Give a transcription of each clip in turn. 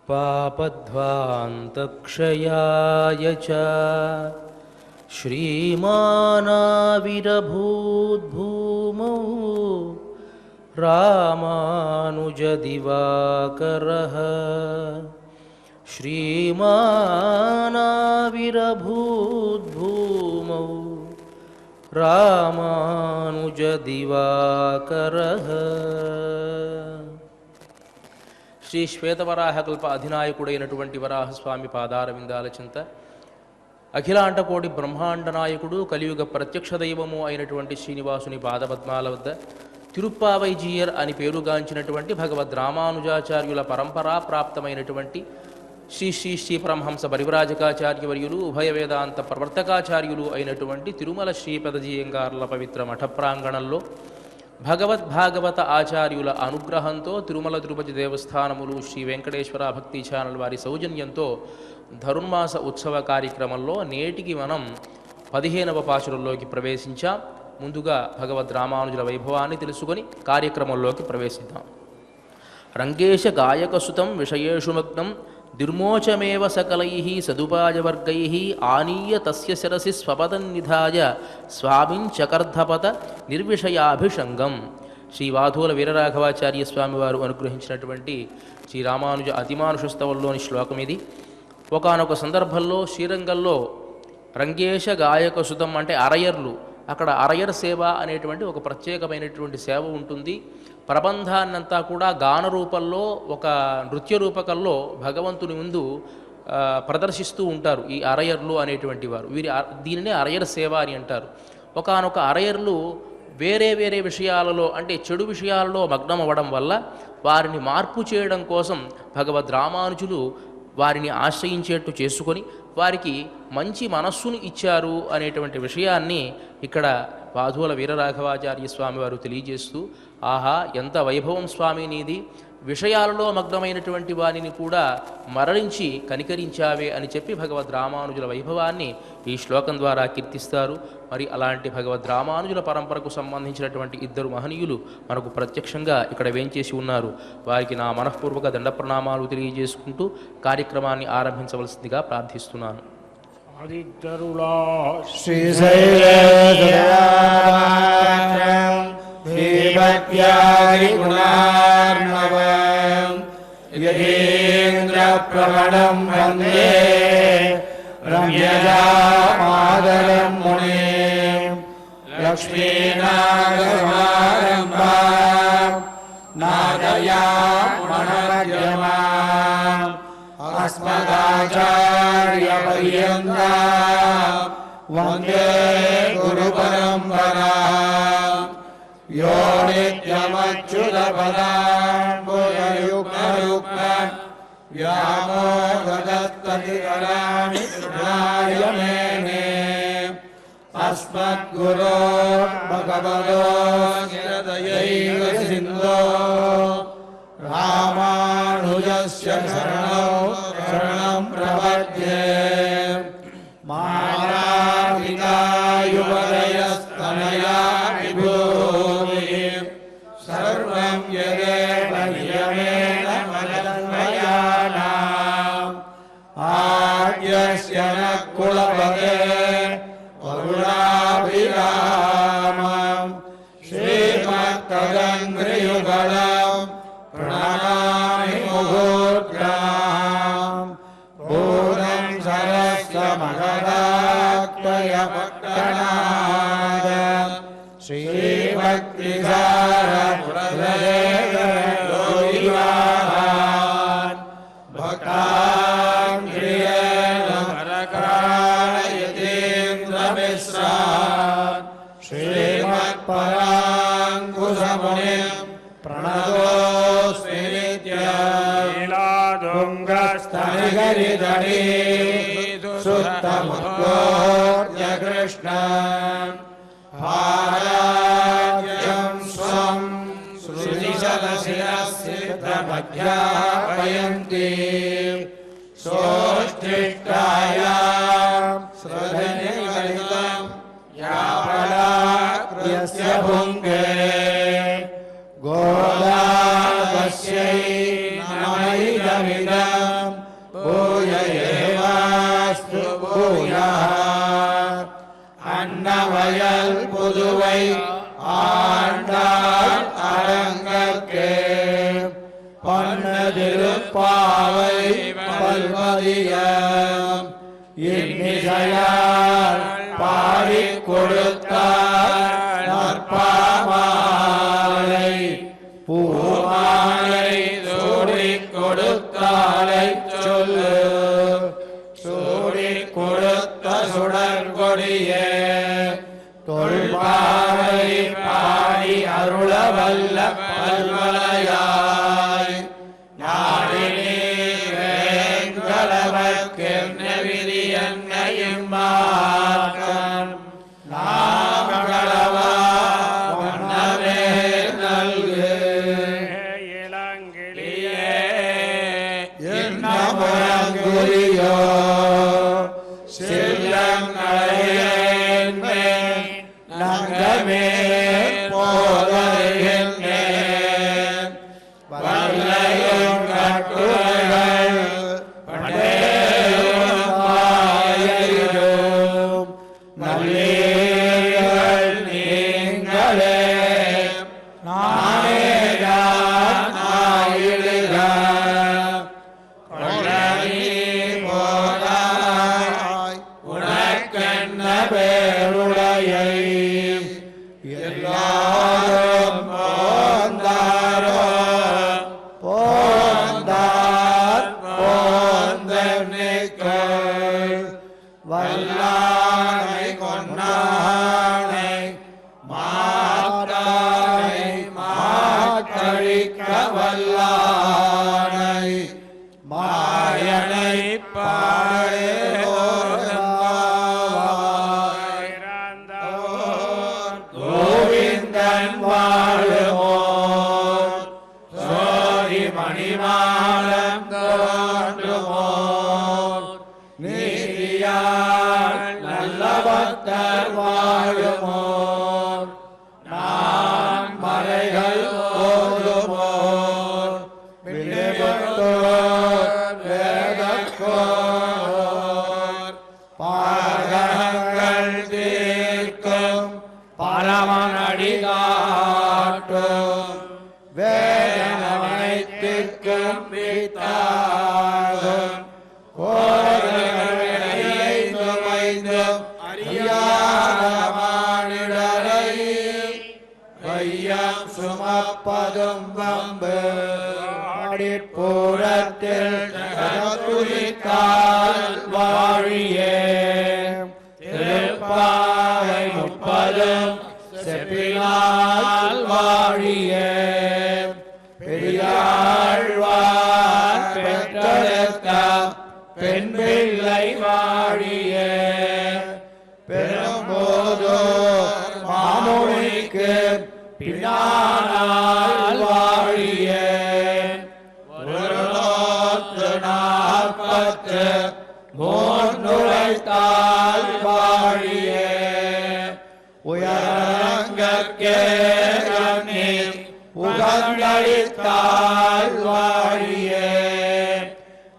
पापध्वान्तक्षयाय च श्रीमानाविरभूद्भूमौ रामानुजदिवाकरः श्रीमानाविरभूद्भूमौ रामानुजदिवाकरः। శ్రీ శ్వేతవరాహకల్ప అధినాయకుడైనటువంటి వరాహస్వామి పాదారవిందాల చింత అఖిలాండకోటి బ్రహ్మాండ నాయకుడు కలియుగ ప్రత్యక్ష దైవము అయినటువంటి శ్రీనివాసుని పాదపద్మాల వద్ద తిరుప్పావైజీయర్ అని పేరుగాంచినటువంటి భగవద్ రామానుజాచార్యుల పరంపరా ప్రాప్తమైనటువంటి శ్రీ శ్రీ శ్రీ పరమహంస పరివ్రాజకాచార్యవర్యులు ఉభయ వేదాంత ప్రవర్తకాచార్యులు అయినటువంటి తిరుమల శ్రీపదజీయంగార్ల పవిత్ర మఠ ప్రాంగణంలో భగవద్భాగవత ఆచార్యుల అనుగ్రహంతో తిరుమల తిరుపతి దేవస్థానములు శ్రీ వెంకటేశ్వర భక్తి ఛానల్ వారి సౌజన్యంతో ధనుర్మాస ఉత్సవ కార్యక్రమంలో నేటికి మనం 15వ పాశురంలోకి ప్రవేశించాం. ముందుగా భగవద్ రామానుజుల వైభవాన్ని తెలుసుకొని కార్యక్రమంలోకి ప్రవేశిద్దాం. రంగేశ గాయకసుతం విషయేషు మగ్నం దుర్మోచమేవ సకలైః సదుపాయవర్గైః ఆనీయ తస్య శిరసి స్వపదన్నిధాయ స్వామించకర్ధపత నిర్విషయాభిషంగం. శ్రీ వాధూల వీరరాఘవాచార్య స్వామివారు అనుగ్రహించినటువంటి శ్రీ రామానుజ అతిమానుషస్తవంలోని శ్లోకం ఇది. ఒకానొక సందర్భంలో శ్రీరంగంలో రంగేశ గాయకసుతం అంటే అరయర్లు, అక్కడ అరయర్ సేవ అనేటువంటి ఒక ప్రత్యేకమైనటువంటి సేవ ఉంటుంది. ప్రబంధాన్నంతా కూడా గాన రూపంలో ఒక నృత్య రూపకంలో భగవంతుని ముందు ప్రదర్శిస్తూ ఉంటారు ఈ అరయర్లు అనేటువంటి వారు. దీనినే అరయర్ సేవ అని అంటారు. ఒకానొక అరయర్లు వేరే వేరే విషయాలలో అంటే చెడు విషయాలలో మగ్నం అవ్వడం వల్ల వారిని మార్పు చేయడం కోసం భగవద్ రామానుజులు వారిని ఆశ్రయించేట్టు చేసుకొని వారికి మంచి మనస్సును ఇచ్చారు అనేటువంటి విషయాన్ని ఇక్కడ వాధూల వీరరాఘవాచార్య స్వామి వారు తెలియజేస్తూ, ఆహా ఎంత వైభవం స్వామి నీది, విషయాలలో మగ్నమైనటువంటి వారిని కూడా మరణించి కనికరించావే అని చెప్పి భగవద్ రామానుజుల వైభవాన్ని ఈ శ్లోకం ద్వారా కీర్తిస్తారు. మరి అలాంటి భగవద్ రామానుజుల పరంపరకు సంబంధించినటువంటి ఇద్దరు మహనీయులు మనకు ప్రత్యక్షంగా ఇక్కడ వేంచేసి ఉన్నారు. వారికి నా మనఃపూర్వక దండ ప్రణామాలు తెలియజేసుకుంటూ కార్యక్రమాన్ని ఆరంభించవలసిందిగా ప్రార్థిస్తున్నాను. యతీంద్రప్రవణం వందే రమ్యజామాదరం మునిం లక్ష్మీనాగసమారంభాం నాదయామునమధ్యమాం అస్మదాచార్యపర్యంతం వందే గురుపరంపరాం. యో నిత్యమచ్యుతపదాంబుజయుగ్మయుగ్మం వ్యామోహదత్తదితరాణి కృష్ణాయ మేనే అస్మద్గురోర్ భగవతోస్య సింధో రామానుజస్య శరణం ప్రపద్యే. మాతాపితాయువదయస్తనయా విభూమి సర్వం యదేవ నియమేన మదన్వయానాం ఆద్యస్య న కులపతే కరుణాభిరామం శ్రీమత్తదంఘ్రియుగళం ప్రణమామి ముహూర్తం. పూర్ణం సరస్వమగదాత్మయ పట్టణాద శ్రీభక్తిసారపురదేవాన్ భక్తాంధ్రియేణ పరకాలయతీంద్రమిశ్రాన్ శ్రీమత్పరాంకుశమునిం ప్రణతోస్మి నిత్యలీలాదుంగస్తనిహరిధరీ సుత్తముద్గోర్య కృష్ణం భారాజ్యం స్వం సృజిశతశిరసిద్ధమధ్యాపయంతి సోష్ఠిష్టాయాం శ్రద్ధనిగలితం యాపలాకృత్య భుంగే గోదావస్యై నమైదమిదం அன்னவயல் புதுவை ஆண்டாள் அரங்கற்கே பண்ணதிருப்பாவை பல்வதியம் இன்னிசையால் பாடிக் கொடுத்தார் நற்பாமாலை பூமாலை சூடிக் கொடுத்தாலை சொல்லு சூடிக் கொடுத்த சுடர்கொடியே தொல்பாவை பாடி அருள வல்ல பல்வளையாய் நாடினே வேங்கடவர்க்கென்ன விதி என்னையும் மாற்றம் நாமகளவா வண்ணமே நல்கு இளங்கிளியே என்ன முழங்குறியோ செல்லங்களையேன் நங்கமே போதறிகின்றேன் வல்லையும் கட்டுரைகள் பண்டேயும் வாயிலும் நல்லீர்கள் நீங்களே நானேதான் ஆயிடுக கொள்ளி போதாய் உனக்கென்ன பேருடையை எல்லாரும் போந்தாரோ போந்தார் போந்தன்னைக்கள் வல்லானை கொண்டானை மாட்டானை மாற்றழிக்க வல்லானை மாயனை பாடே கோவிந்தன் வாழுமோ சோதி மணிமாலம் தோன்றுமோ நீதியால் நல்ல பக்தர் வாழுமோ நான் மறைகள் போதுமோ விடுபட்டோர் வேதக்கோர் பாதங்கள் தீர்க்கும் பரமனடி காட்டும் வேதனைத்திற்கும் பித்தாகும் கோரங்களைந்தும் ஐந்தும் அறியாத மானிடரை கையம் சுமப்பதும் வம்பு அடிப்பூரத்தில் துணிக்கால் வாழியே திருப்பாவை 30 செப்பினால் வாழியே பெரியாழ்வார் பெற்றெடுத்த பெண் பிள்ளை வாழியே பெரும்போதோ மாமுனிக்கு பின்னானால் வாழியே 140 நுழைத்தால் வாழியே உயரங்கற்கே உகந்தளித்தால் வாழியே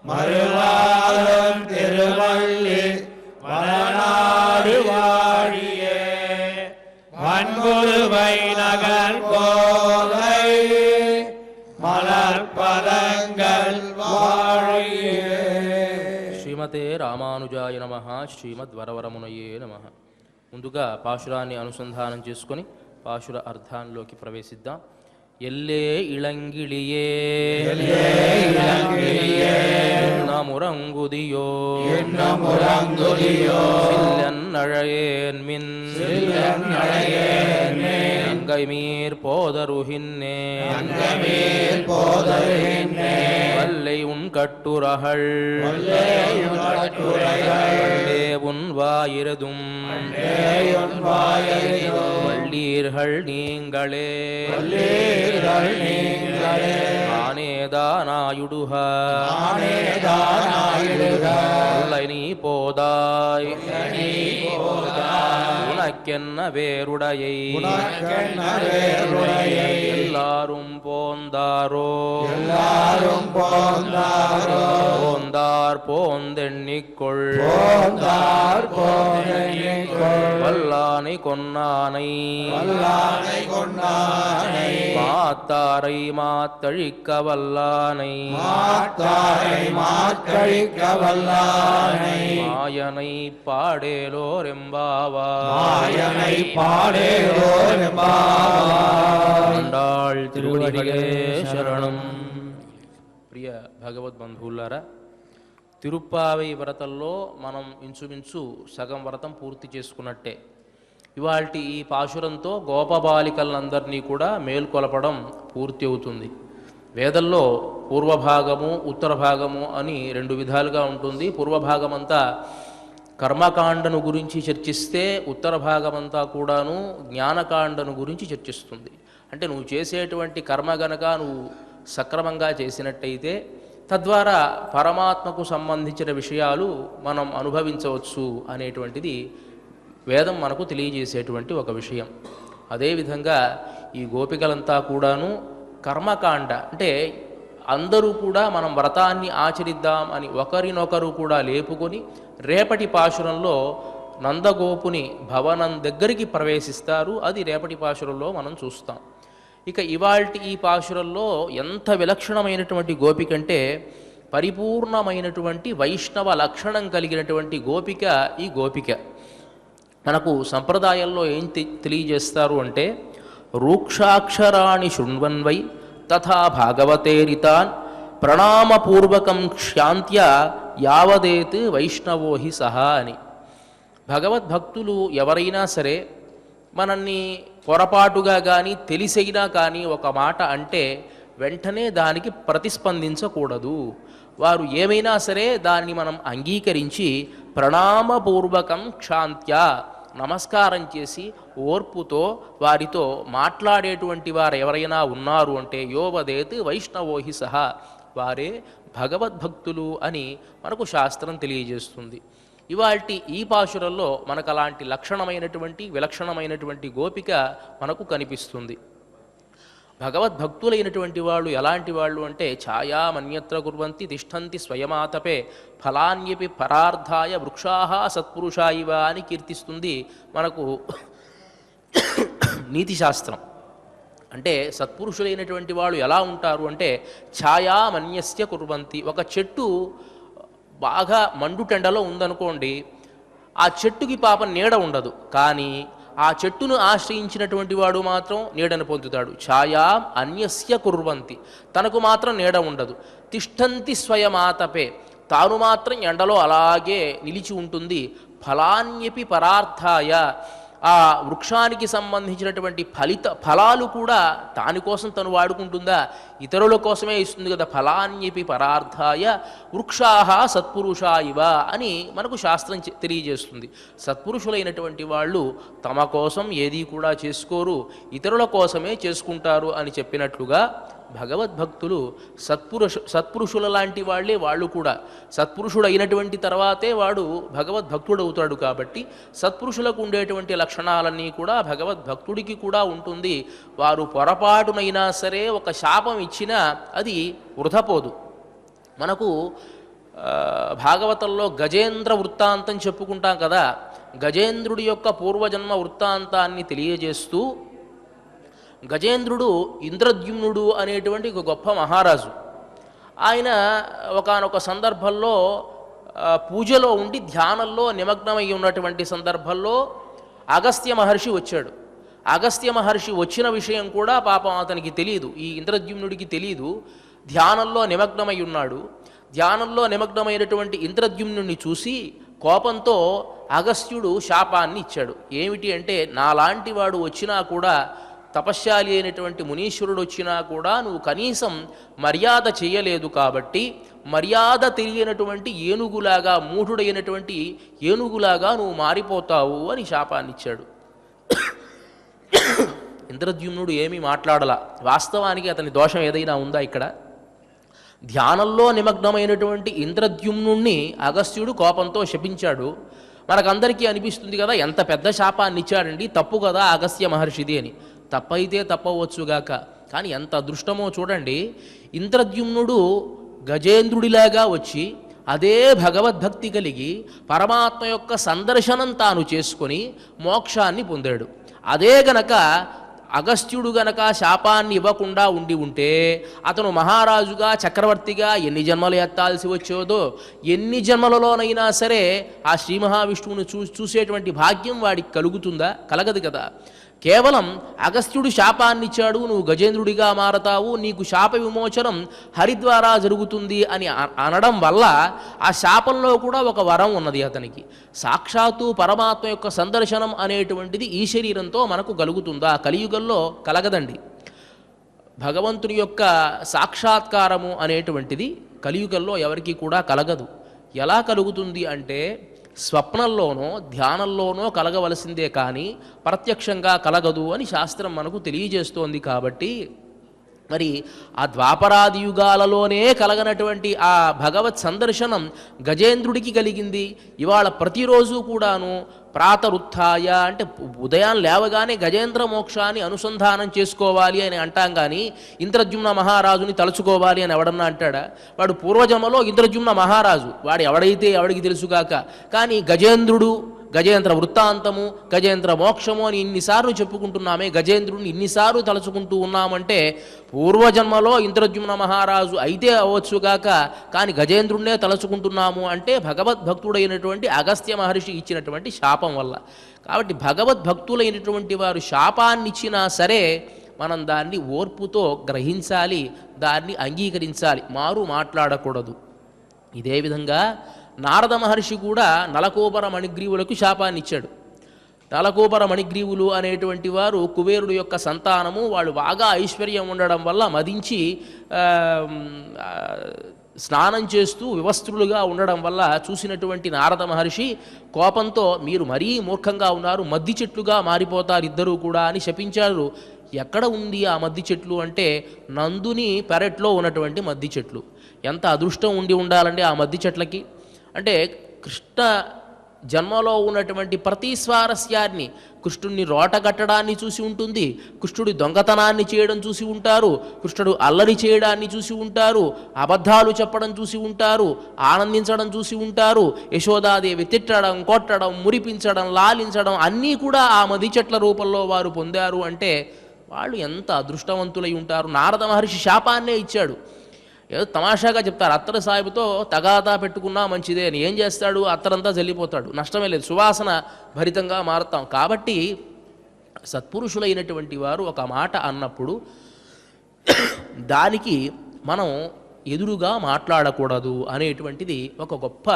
மறுவாரம் திருவள்ளி வளநாடு வாழியே வன்புருவை நகர் போதை மலர்பதங்கள் வாழியே. శ్రీమతే రామానుజాయ నమః. శ్రీమద్వరవరమునయే నమః. ముందుగా పాశురాన్ని అనుసంధానం చేసుకొని పాశుర అర్థాల్లోకి ప్రవేశిద్దాం. ఎల్లే ఇళంగిళియే మురంగుదియో சில்லன்னழையேன்மின் அங்கைமீர் போதருகின்னே வல்லை உன் கட்டுரகள் உன் வாயிரதும் வள்ளீர்கள் நீங்களே ஆனேதானாயுடுக நீ போதாய் உனக்கென்ன வேருடையை எல்லாரும் போந்தாரோ போந்தார் போந்தார் போந்தெண்ணிக்கொள் போந்தார் போந்தெண்ணிக்கொள் வல்லானை கொன்னானை வல்லானை கொண்டானை மாத்தாரை மாத்தழிக்க வல்லானை மாத்தாரை மாத்தழிக்க வல்லானை மாயனை பாடேலோர் எம்பாவாய் மாயனை பாடேலோர் எம்பாவாய். ஆண்டாள் திருவடிகளே శరణం. ప్రియ భగవద్బంధువులారా, తిరుప్పావై వ్రతంలో మనం ఇంచుమించు సగం వ్రతం పూర్తి చేసుకున్నట్టే. ఇవాల్టి ఈ పాశురంతో గోపబాలికలందరినీ కూడా మేల్కొలపడం పూర్తి అవుతుంది. వేదంలో పూర్వభాగము ఉత్తర భాగము అని రెండు విధాలుగా ఉంటుంది. పూర్వభాగమంతా కర్మకాండను గురించి చర్చిస్తే ఉత్తర భాగమంతా కూడాను జ్ఞానకాండను గురించి చర్చిస్తుంది. అంటే నువ్వు చేసేటువంటి కర్మ గనక నువ్వు సక్రమంగా చేసినట్టయితే తద్వారా పరమాత్మకు సంబంధించిన విషయాలు మనం అనుభవించవచ్చు అనేటువంటిది వేదం మనకు తెలియజేసేటువంటి ఒక విషయం. అదేవిధంగా ఈ గోపికలంతా కూడాను కర్మకాండ అంటే అందరూ కూడా మనం వ్రతాన్ని ఆచరిద్దాం అని ఒకరినొకరు కూడా లేపుకొని రేపటి పాశురంలో నందగోపుని భవనం దగ్గరికి ప్రవేశిస్తారు. అది రేపటి పాశురంలో మనం చూస్తాం. ఇక ఇవాల్టి ఈ పాశురంలో ఎంత విలక్షణమైనటువంటి గోపిక అంటే పరిపూర్ణమైనటువంటి వైష్ణవ లక్షణం కలిగినటువంటి గోపిక ఈ గోపిక. మనకు సంప్రదాయంలో ఏం తెలియజేస్తారు అంటే రూక్షాక్షరాణి శృణ్వన్వై తథా భాగవతేరితాన్ ప్రణామపూర్వకం క్షాంత్య యావదేత్ వైష్ణవోహి సహా అని. భగవద్భక్తులు ఎవరైనా సరే మనల్ని పొరపాటుగా కానీ తెలిసైనా కానీ ఒక మాట అంటే వెంటనే దానికి ప్రతిస్పందించకూడదు. వారు ఏమైనా సరే దాన్ని మనం అంగీకరించి ప్రణామపూర్వకం క్షాంత్య నమస్కారం చేసి ఓర్పుతో వారితో మాట్లాడేటువంటి వారు ఎవరైనా ఉన్నారు అంటే యోవదేత్ వైష్ణవోహి సహా వారే భగవద్భక్తులు అని మనకు శాస్త్రం తెలియజేస్తుంది. ఇవాల్టి ఈ పాశురంలో మనకు అలాంటి లక్షణమైనటువంటి విలక్షణమైనటువంటి గోపిక మనకు కనిపిస్తుంది. భగవద్భక్తులైనటువంటి వాళ్ళు ఎలాంటి వాళ్ళు అంటే ఛాయామన్యత్ర కుర్వంతి తిష్టంతి స్వయమాతపే ఫలాన్యపి పరార్థాయ వృక్షాః సత్పురుషా ఇవ అని కీర్తిస్తుంది మనకు నీతిశాస్త్రం. అంటే సత్పురుషులైనటువంటి వాళ్ళు ఎలా ఉంటారు అంటే ఛాయామన్యస్య కుర్వంతి. ఒక చెట్టు బాగా మండుటెండలో ఉందనుకోండి, ఆ చెట్టుకి పాపం నీడ ఉండదు, కానీ ఆ చెట్టును ఆశ్రయించినటువంటి వాడు మాత్రం నీడను పొందుతాడు. ఛాయా అన్యస్య కుర్వంతి, తనకు మాత్రం నీడ ఉండదు. తిష్టంతి స్వయమాతపే, తాను మాత్రం ఎండలో అలాగే నిలిచి ఉంటుంది. ఫలాన్యపి పరార్థాయ, ఆ వృక్షానికి సంబంధించినటువంటి ఫలాలు కూడా దానికోసం తను వాడుకుంటుందా, ఇతరుల కోసమే ఇస్తుంది కదా. ఫలాన్యపి పరార్థాయ వృక్షాః సత్పురుషా ఇవ అని మనకు శాస్త్రం తెలియజేస్తుంది. సత్పురుషులైనటువంటి వాళ్ళు తమ కోసం ఏదీ కూడా చేసుకోరు, ఇతరుల కోసమే చేసుకుంటారు అని చెప్పినట్లుగా భగవద్భక్తులు సత్పురుషుల లాంటి వాళ్ళే. వాళ్ళు కూడా సత్పురుషుడు అయినటువంటి తర్వాతే వాడు భగవద్భక్తుడు అవుతాడు. కాబట్టి సత్పురుషులకు ఉండేటువంటి లక్షణాలన్నీ కూడా భగవద్భక్తుడికి కూడా ఉంటుంది. వారు పొరపాటునైనా సరే ఒక శాపం ఇచ్చినా అది వృధపోదు. మనకు భాగవతంలో గజేంద్ర వృత్తాంతం చెప్పుకుంటాం కదా. గజేంద్రుడి యొక్క పూర్వజన్మ వృత్తాంతాన్ని తెలియజేస్తూ గజేంద్రుడు ఇంద్రద్యుమ్నుడు అనేటువంటి ఒక గొప్ప మహారాజు. ఆయన ఒకానొక సందర్భంలో పూజలో ఉండి ధ్యానంలో నిమగ్నమై ఉన్నటువంటి సందర్భంలో అగస్త్య మహర్షి వచ్చాడు. అగస్త్య మహర్షి వచ్చిన విషయం కూడా పాపం అతనికి తెలియదు, ఈ ఇంద్రద్యుమ్నుడికి తెలియదు. ధ్యానంలో నిమగ్నమై ఉన్నాడు. ధ్యానంలో నిమగ్నమైనటువంటి ఇంద్రద్యుమ్నుడిని చూసి కోపంతో అగస్త్యుడు శాపాన్ని ఇచ్చాడు. ఏమిటి అంటే, నాలాంటి వాడు వచ్చినా కూడా, తపశ్శాలి అయినటువంటి మునీశ్వరుడు వచ్చినా కూడా నువ్వు కనీసం మర్యాద చేయలేదు, కాబట్టి మర్యాద తెలియనటువంటి ఏనుగులాగా, మూఢుడైనటువంటి ఏనుగులాగా నువ్వు మారిపోతావు అని శాపాన్నిచ్చాడు. ఇంద్రద్యుమ్నుడు ఏమీ మాట్లాడలా. వాస్తవానికి అతని దోషం ఏదైనా ఉందా ఇక్కడ? ధ్యానంలో నిమగ్నమైనటువంటి ఇంద్రద్యుమ్నుణ్ణి అగస్త్యుడు కోపంతో శపించాడు. మనకందరికీ అనిపిస్తుంది కదా, ఎంత పెద్ద శాపాన్ని ఇచ్చాడండి, తప్పు కదా అగస్త్య మహర్షిది అని. తప్పైతే తప్పవచ్చుగాక, కానీ ఎంత అదృష్టమో చూడండి. ఇంద్రద్యుమ్నుడు గజేంద్రుడిలాగా వచ్చి అదే భగవద్భక్తి కలిగి పరమాత్మ యొక్క సందర్శనం తాను చేసుకొని మోక్షాన్ని పొందాడు. అదే గనక అగస్త్యుడు గనక శాపాన్ని ఇవ్వకుండా ఉండి ఉంటే అతను మహారాజుగా చక్రవర్తిగా ఎన్ని జన్మలు ఎత్తాల్సి వచ్చేదో, ఎన్ని జన్మలలోనైనా సరే ఆ శ్రీ మహావిష్ణువును చూసేటువంటి భాగ్యం వాడికి కలుగుతుందా? కలగదు కదా. కేవలం అగస్త్యుడు శాపాన్నిచ్చాడు, నువ్వు గజేంద్రుడిగా మారతావు, నీకు శాప విమోచనం హరి ద్వారా జరుగుతుంది అని అనడం వల్ల ఆ శాపంలో కూడా ఒక వరం ఉన్నది అతనికి. సాక్షాత్తు పరమాత్మ యొక్క సందర్శనం అనేటువంటిది ఈ శరీరంతో మనకు కలుగుతుందా? కలియుగంలో కలగదండి. భగవంతుని యొక్క సాక్షాత్కారము అనేటువంటిది కలియుగంలో ఎవరికీ కూడా కలగదు. ఎలా కలుగుతుంది అంటే స్వప్నంలోనో ధ్యానంలోనో కలగవలసిందే కానీ ప్రత్యక్షంగా కలగదు అని శాస్త్రం మనకు తెలియజేస్తోంది. కాబట్టి మరి ఆ ద్వాపరాది యుగాలలోనే కలగనటువంటి ఆ భగవత్ సందర్శనం గజేంద్రుడికి కలిగింది. ఇవాళ ప్రతిరోజు కూడాను ప్రాతరుత్థాయ అంటే ఉదయం లేవగానే గజేంద్ర మోక్షాన్ని అనుసంధానం చేసుకోవాలి అని అంటాం. కానీ ఇంద్రద్యుమ్న మహారాజుని తలుచుకోవాలి అని ఎవడన్నా అంటాడా? వాడు పూర్వజన్మలో ఇంద్రద్యుమ్న మహారాజు, వాడు ఎవడికి తెలుసుగాక. కానీ గజేంద్రుడు, గజేంద్ర వృత్తాంతము, గజేంద్ర మోక్షము అని ఇన్నిసార్లు చెప్పుకుంటున్నామే, గజేంద్రుడిని ఇన్నిసార్లు తలుచుకుంటూ ఉన్నామంటే పూర్వజన్మలో ఇంద్రద్యుమ్న మహారాజు అయితే అవ్వచ్చుగాక, కానీ గజేంద్రుడినే తలుచుకుంటున్నాము అంటే భగవద్భక్తుడైనటువంటి అగస్త్య మహర్షి ఇచ్చినటువంటి శాపం వల్ల. కాబట్టి భగవద్భక్తులైనటువంటి వారు శాపాన్నిచ్చినా సరే మనం దాన్ని ఓర్పుతో గ్రహించాలి, దాన్ని అంగీకరించాలి, మారు మాట్లాడకూడదు. ఇదే విధంగా నారద మహర్షి కూడా నలకోబర మణిగ్రీవులకు శాపాన్ని ఇచ్చాడు. నలకోబర మణిగ్రీవులు అనేటువంటి వారు కుబేరుడు యొక్క సంతానము. వాళ్ళు బాగా ఐశ్వర్యం ఉండడం వల్ల మదించి స్నానం చేస్తూ వివస్త్రులుగా ఉండడం వల్ల చూసినటువంటి నారద మహర్షి కోపంతో మీరు మరీ మూర్ఖంగా ఉన్నారు, మద్ది చెట్లుగా మారిపోతారు ఇద్దరూ కూడా అని శపించారు. ఎక్కడ ఉంది ఆ మద్ది చెట్లు అంటే నందుని పెరట్లో ఉన్నటువంటి మద్ది చెట్లు. ఎంత అదృష్టం ఉండి ఉండాలండి ఆ మద్ది చెట్లకి. అంటే కృష్ణ జన్మలో ఉన్నటువంటి ప్రతి స్వారస్యాన్ని, కృష్ణుడిని రోటగట్టడాన్ని చూసి ఉంటుంది, కృష్ణుడి దొంగతనాన్ని చేయడం చూసి ఉంటారు, కృష్ణుడు అల్లరి చేయడాన్ని చూసి ఉంటారు, అబద్ధాలు చెప్పడం చూసి ఉంటారు, ఆనందించడం చూసి ఉంటారు, యశోదాదేవి తిట్టడం, కొట్టడం, మురిపించడం, లాలించడం అన్నీ కూడా ఆ మది చెట్ల రూపంలో వారు పొందారు. అంటే వాళ్ళు ఎంత అదృష్టవంతులై ఉంటారు. నారద మహర్షి శాపాన్నే ఇచ్చాడు. ఏదో తమాషాగా చెప్తారు, అత్తరు సాహిబుతో తగాదా పెట్టుకున్నా మంచిదే అని. ఏం చేస్తాడు? అత్తరంతా జల్లిపోతాడు, నష్టమే లేదు, సువాసన భరితంగా మారుతాం. కాబట్టి సత్పురుషులైనటువంటి వారు ఒక మాట అన్నప్పుడు దానికి మనం ఎదురుగా మాట్లాడకూడదు అనేటువంటిది ఒక గొప్ప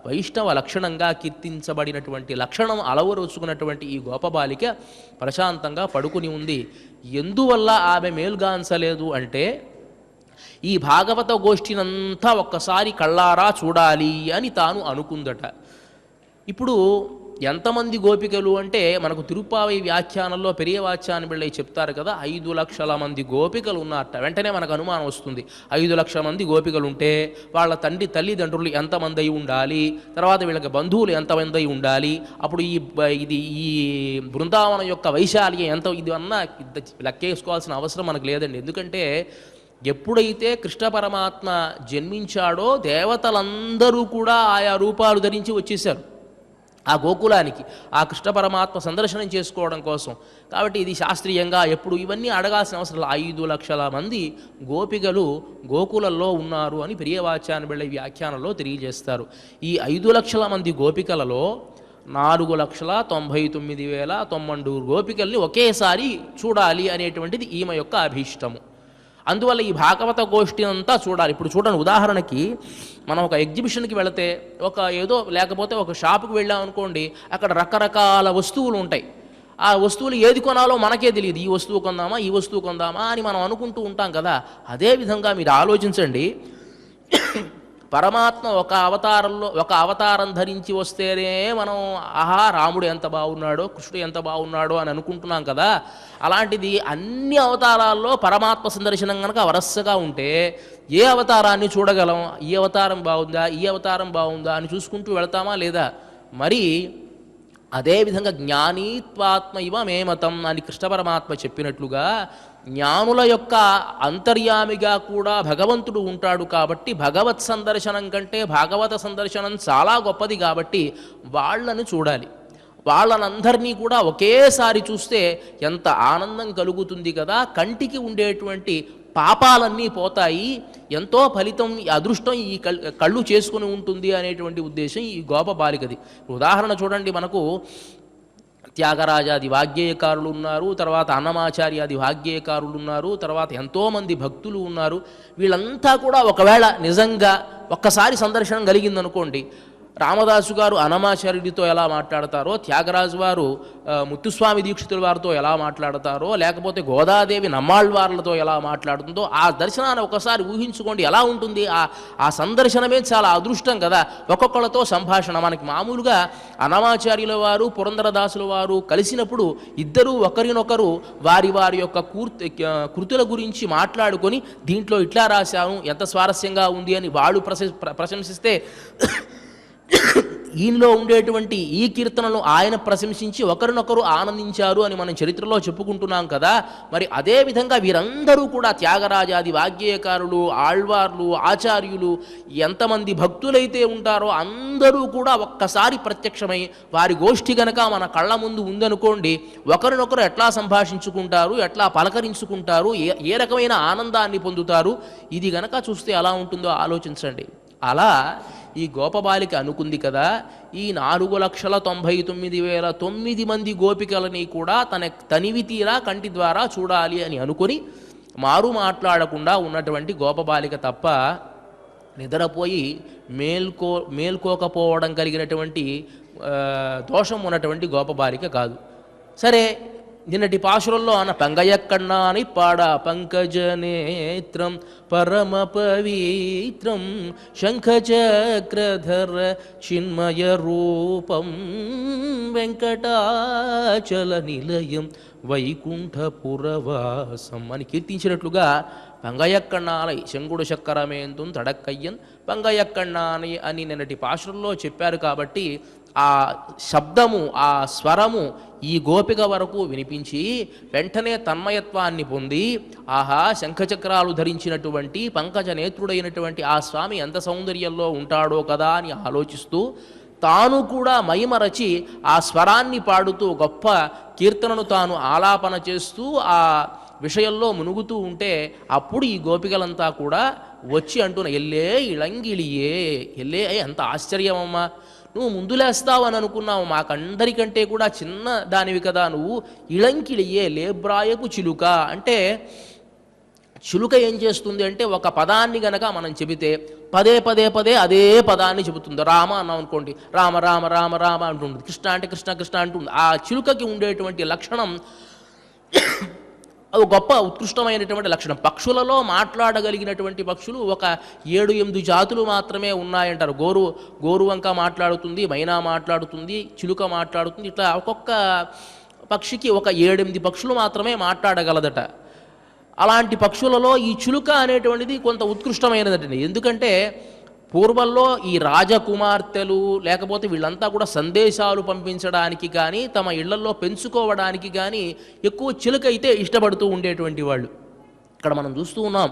వైష్ణవ లక్షణంగా కీర్తించబడినటువంటి లక్షణం అలవరుచుకున్నటువంటి ఈ గోపబాలిక ప్రశాంతంగా పడుకుని ఉంది. ఎందువల్ల ఆమె మేలుగాంచలేదు అంటే ఈ భాగవత గోష్ఠినంతా ఒక్కసారి కళ్ళారా చూడాలి అని తాను అనుకుందట. ఇప్పుడు ఎంతమంది గోపికలు అంటే మనకు తిరుప్పావై వ్యాఖ్యానంలో పెరియవాచ్యాన్ని బిళ్ళై చెప్తారు కదా, 5 లక్షల మంది గోపికలు ఉన్నారట. వెంటనే మనకు అనుమానం వస్తుంది, 5 లక్షల మంది గోపికలు ఉంటే వాళ్ళ తల్లిదండ్రులు ఎంతమంది అయి ఉండాలి, తర్వాత వీళ్ళకి బంధువులు ఎంతమంది అయి ఉండాలి, అప్పుడు ఈ బృందావనం యొక్క వైశాల్యం ఎంత, ఇది అన్నా లెక్కేసుకోవాల్సిన అవసరం మనకు లేదండి. ఎందుకంటే ఎప్పుడైతే కృష్ణ పరమాత్మ జన్మించాడో దేవతలందరూ కూడా ఆయా రూపాలు ధరించి వచ్చేశారు ఆ గోకులానికి, ఆ కృష్ణ పరమాత్మ సందర్శనం చేసుకోవడం కోసం. కాబట్టి ఇది శాస్త్రీయంగా ఎప్పుడు ఇవన్నీ అడగాల్సిన అవసరం 5 లక్షల మంది గోపికలు గోకులంలో ఉన్నారు అని ప్రియవాచ్యాన్ని వెళ్ళే వ్యాఖ్యానంలో తెలియజేస్తారు. ఈ 5 లక్షల మంది గోపికలలో 4,99,092 గోపికల్ని ఒకేసారి చూడాలి అనేటువంటిది ఈమె యొక్క అభీష్టము. అందువల్ల ఈ భాగవత గోష్ఠి అంతా చూడాలి. ఇప్పుడు చూడండి, ఉదాహరణకి మనం ఒక ఎగ్జిబిషన్కి వెళితే లేకపోతే ఒక షాపుకి వెళ్ళాం అనుకోండి, అక్కడ రకరకాల వస్తువులు ఉంటాయి. ఆ వస్తువులు ఏది కొనాలో మనకే తెలియదు. ఈ వస్తువు కొందామా, ఈ వస్తువు కొందామా అని మనం అనుకుంటూ ఉంటాం కదా. అదేవిధంగా మీరు ఆలోచించండి, పరమాత్మ ఒక అవతారం ధరించి వస్తేనే మనం ఆహా రాముడు ఎంత బాగున్నాడో, కృష్ణుడు ఎంత బాగున్నాడో అని అనుకుంటున్నాం కదా. అలాంటిది అన్ని అవతారాల్లో పరమాత్మ సందర్శనం కనుక వరసగా ఉంటే ఏ అవతారాన్ని చూడగలం? ఈ అవతారం బాగుందా, ఈ అవతారం బాగుందా అని చూసుకుంటూ వెళతామా లేదా? మరి అదేవిధంగా జ్ఞానీత్వాత్మ ఇవ మేమతం అని కృష్ణ పరమాత్మ చెప్పినట్లుగా జ్ఞానుల యొక్క అంతర్యామిగా కూడా భగవంతుడు ఉంటాడు కాబట్టి భగవత్ సందర్శనం కంటే భాగవత సందర్శనం చాలా గొప్పది కాబట్టి వాళ్ళను చూడాలి. వాళ్ళనందరినీ కూడా ఒకేసారి చూస్తే ఎంత ఆనందం కలుగుతుంది కదా, కంటికి ఉండేటువంటి పాపాలన్నీ పోతాయి, ఎంతో ఫలితం అదృష్టం ఈ కళ్ళు చేసుకుని ఉంటుంది అనేటువంటి ఉద్దేశం ఈ గోప బాలికది. ఉదాహరణ చూడండి, మనకు త్యాగరాజాది వాగ్గేయకారులు ఉన్నారు, తర్వాత అన్నమాచార్యాది వాగ్గేయకారులు ఉన్నారు, తర్వాత ఎంతోమంది భక్తులు ఉన్నారు. వీళ్ళంతా కూడా ఒకవేళ నిజంగా ఒక్కసారి సందర్శనం కలిగిందనుకోండి, రామదాసు గారు అన్నమాచార్యుడితో ఎలా మాట్లాడతారో, త్యాగరాజు వారు ముత్తుస్వామి దీక్షితుల వారితో ఎలా మాట్లాడతారో, లేకపోతే గోదాదేవి నమ్మాళ్వార్లతో ఎలా మాట్లాడుతుందో ఆ దర్శనాన్ని ఒకసారి ఊహించుకోండి ఎలా ఉంటుంది. ఆ సందర్శనమే చాలా అదృష్టం కదా. ఒక్కొక్కళ్ళతో సంభాషణ. మనకి మామూలుగా అన్నమాచార్యుల వారు పురంధరదాసుల వారు కలిసినప్పుడు ఇద్దరూ ఒకరినొకరు వారి వారి యొక్క కృతుల గురించి మాట్లాడుకొని దీంట్లో ఇట్లా రాశాను, ఎంత స్వారస్యంగా ఉంది అని వాళ్ళు ప్రశంసిస్తే ఈయనలో ఉండేటువంటి ఈ కీర్తనలు ఆయన ప్రశంసించి ఒకరినొకరు ఆనందించారు అని మనం చరిత్రలో చెప్పుకుంటున్నాం కదా. మరి అదేవిధంగా వీరందరూ కూడా త్యాగరాజాది వాగ్గేయకారులు, ఆళ్వార్లు, ఆచార్యులు, ఎంతమంది భక్తులైతే ఉంటారో అందరూ కూడా ఒక్కసారి ప్రత్యక్షమై వారి గోష్ఠి గనక మన కళ్ళ ముందు ఉందనుకోండి, ఒకరినొకరు ఎట్లా సంభాషించుకుంటారు, ఎట్లా పలకరించుకుంటారు, ఏ రకమైన ఆనందాన్ని పొందుతారు, ఇది గనక చూస్తే ఎలా ఉంటుందో ఆలోచించండి. అలా ఈ గోపబాలిక అనుకుంది కదా, ఈ 4,99,900 మంది గోపికలని కూడా తన తనివి తీరా కంటి ద్వారా చూడాలి అని అనుకొని మారు మాట్లాడకుండా ఉన్నటువంటి గోపబాలిక తప్ప నిద్రపోయి మేల్కోకపోవడం కలిగినటువంటి దోషం ఉన్నటువంటి గోపబాలిక కాదు. సరే, నిన్నటి పాశురంలో అన్న పంగయక్కన్నా అని పాడ పంకజనేత్రం పరమ పవిత్రం శంఖచక్రధర చిన్మయ రూపం వెంకటాచల నిలయం వైకుంఠపురవాసం అని కీర్తించినట్లుగా పంగయక్కన్నాలై శంగుడు చక్కరమేంతుం తడక్కయ్యన్ పంగయక్కన్నాని అని నిన్నటి పాశురంలో చెప్పారు. కాబట్టి ఆ శబ్దము, ఆ స్వరము ఈ గోపిక వరకు వినిపించి వెంటనే తన్మయత్వాన్ని పొంది, ఆహా శంఖచక్రాలు ధరించినటువంటి పంకజ నేత్రుడైనటువంటి ఆ స్వామి ఎంత సౌందర్యంలో ఉంటాడో కదా అని ఆలోచిస్తూ తాను కూడా మైమరచి ఆ స్వరాన్ని పాడుతూ గొప్ప కీర్తనను తాను ఆలాపన చేస్తూ ఆ విషయంలో మునుగుతూ ఉంటే అప్పుడు ఈ గోపికలంతా కూడా వచ్చి అంటున్న ఎల్లే ఇళంగిలియే, ఎల్లే ఎంత ఆశ్చర్యమమ్మా, నువ్వు ముందులేస్తావని అనుకున్నావు, మాకందరికంటే కూడా చిన్న దానివి కదా నువ్వు, ఇళంకిలియే లేబ్రాయపు చిలుక. అంటే చిలుక ఏం చేస్తుంది అంటే ఒక పదాన్ని గనక మనం చెబితే పదే పదే పదే అదే పదాన్ని చెబుతుంది. రామ అన్నాం అనుకోండి, రామ రామ రామ రామ అంటుంది, కృష్ణ అంటే కృష్ణ కృష్ణ అంటుంది. ఆ చిలుకకి ఉండేటువంటి లక్షణం అది గొప్ప ఉత్కృష్టమైనటువంటి లక్షణం. పక్షులలో మాట్లాడగలిగినటువంటి పక్షులు ఒక 7-8 జాతులు మాత్రమే ఉన్నాయంటారు. గోరువంక మాట్లాడుతుంది, మైనా మాట్లాడుతుంది, చిలుక మాట్లాడుతుంది. ఇట్లా ఒక్కొక్క పక్షికి ఒక 7-8 పక్షులు మాత్రమే మాట్లాడగలదట. అలాంటి పక్షులలో ఈ చిలుక అనేటువంటిది కొంత ఉత్కృష్టమైనదండి. ఎందుకంటే పూర్వంలో ఈ రాజకుమార్తెలు లేకపోతే వీళ్ళంతా కూడా సందేశాలు పంపించడానికి కానీ తమ ఇళ్లలో పెంచుకోవడానికి కానీ ఎక్కువ చిలుక అయితే ఇష్టపడుతూ ఉండేటువంటి వాళ్ళు. ఇక్కడ మనం చూస్తూ ఉన్నాం,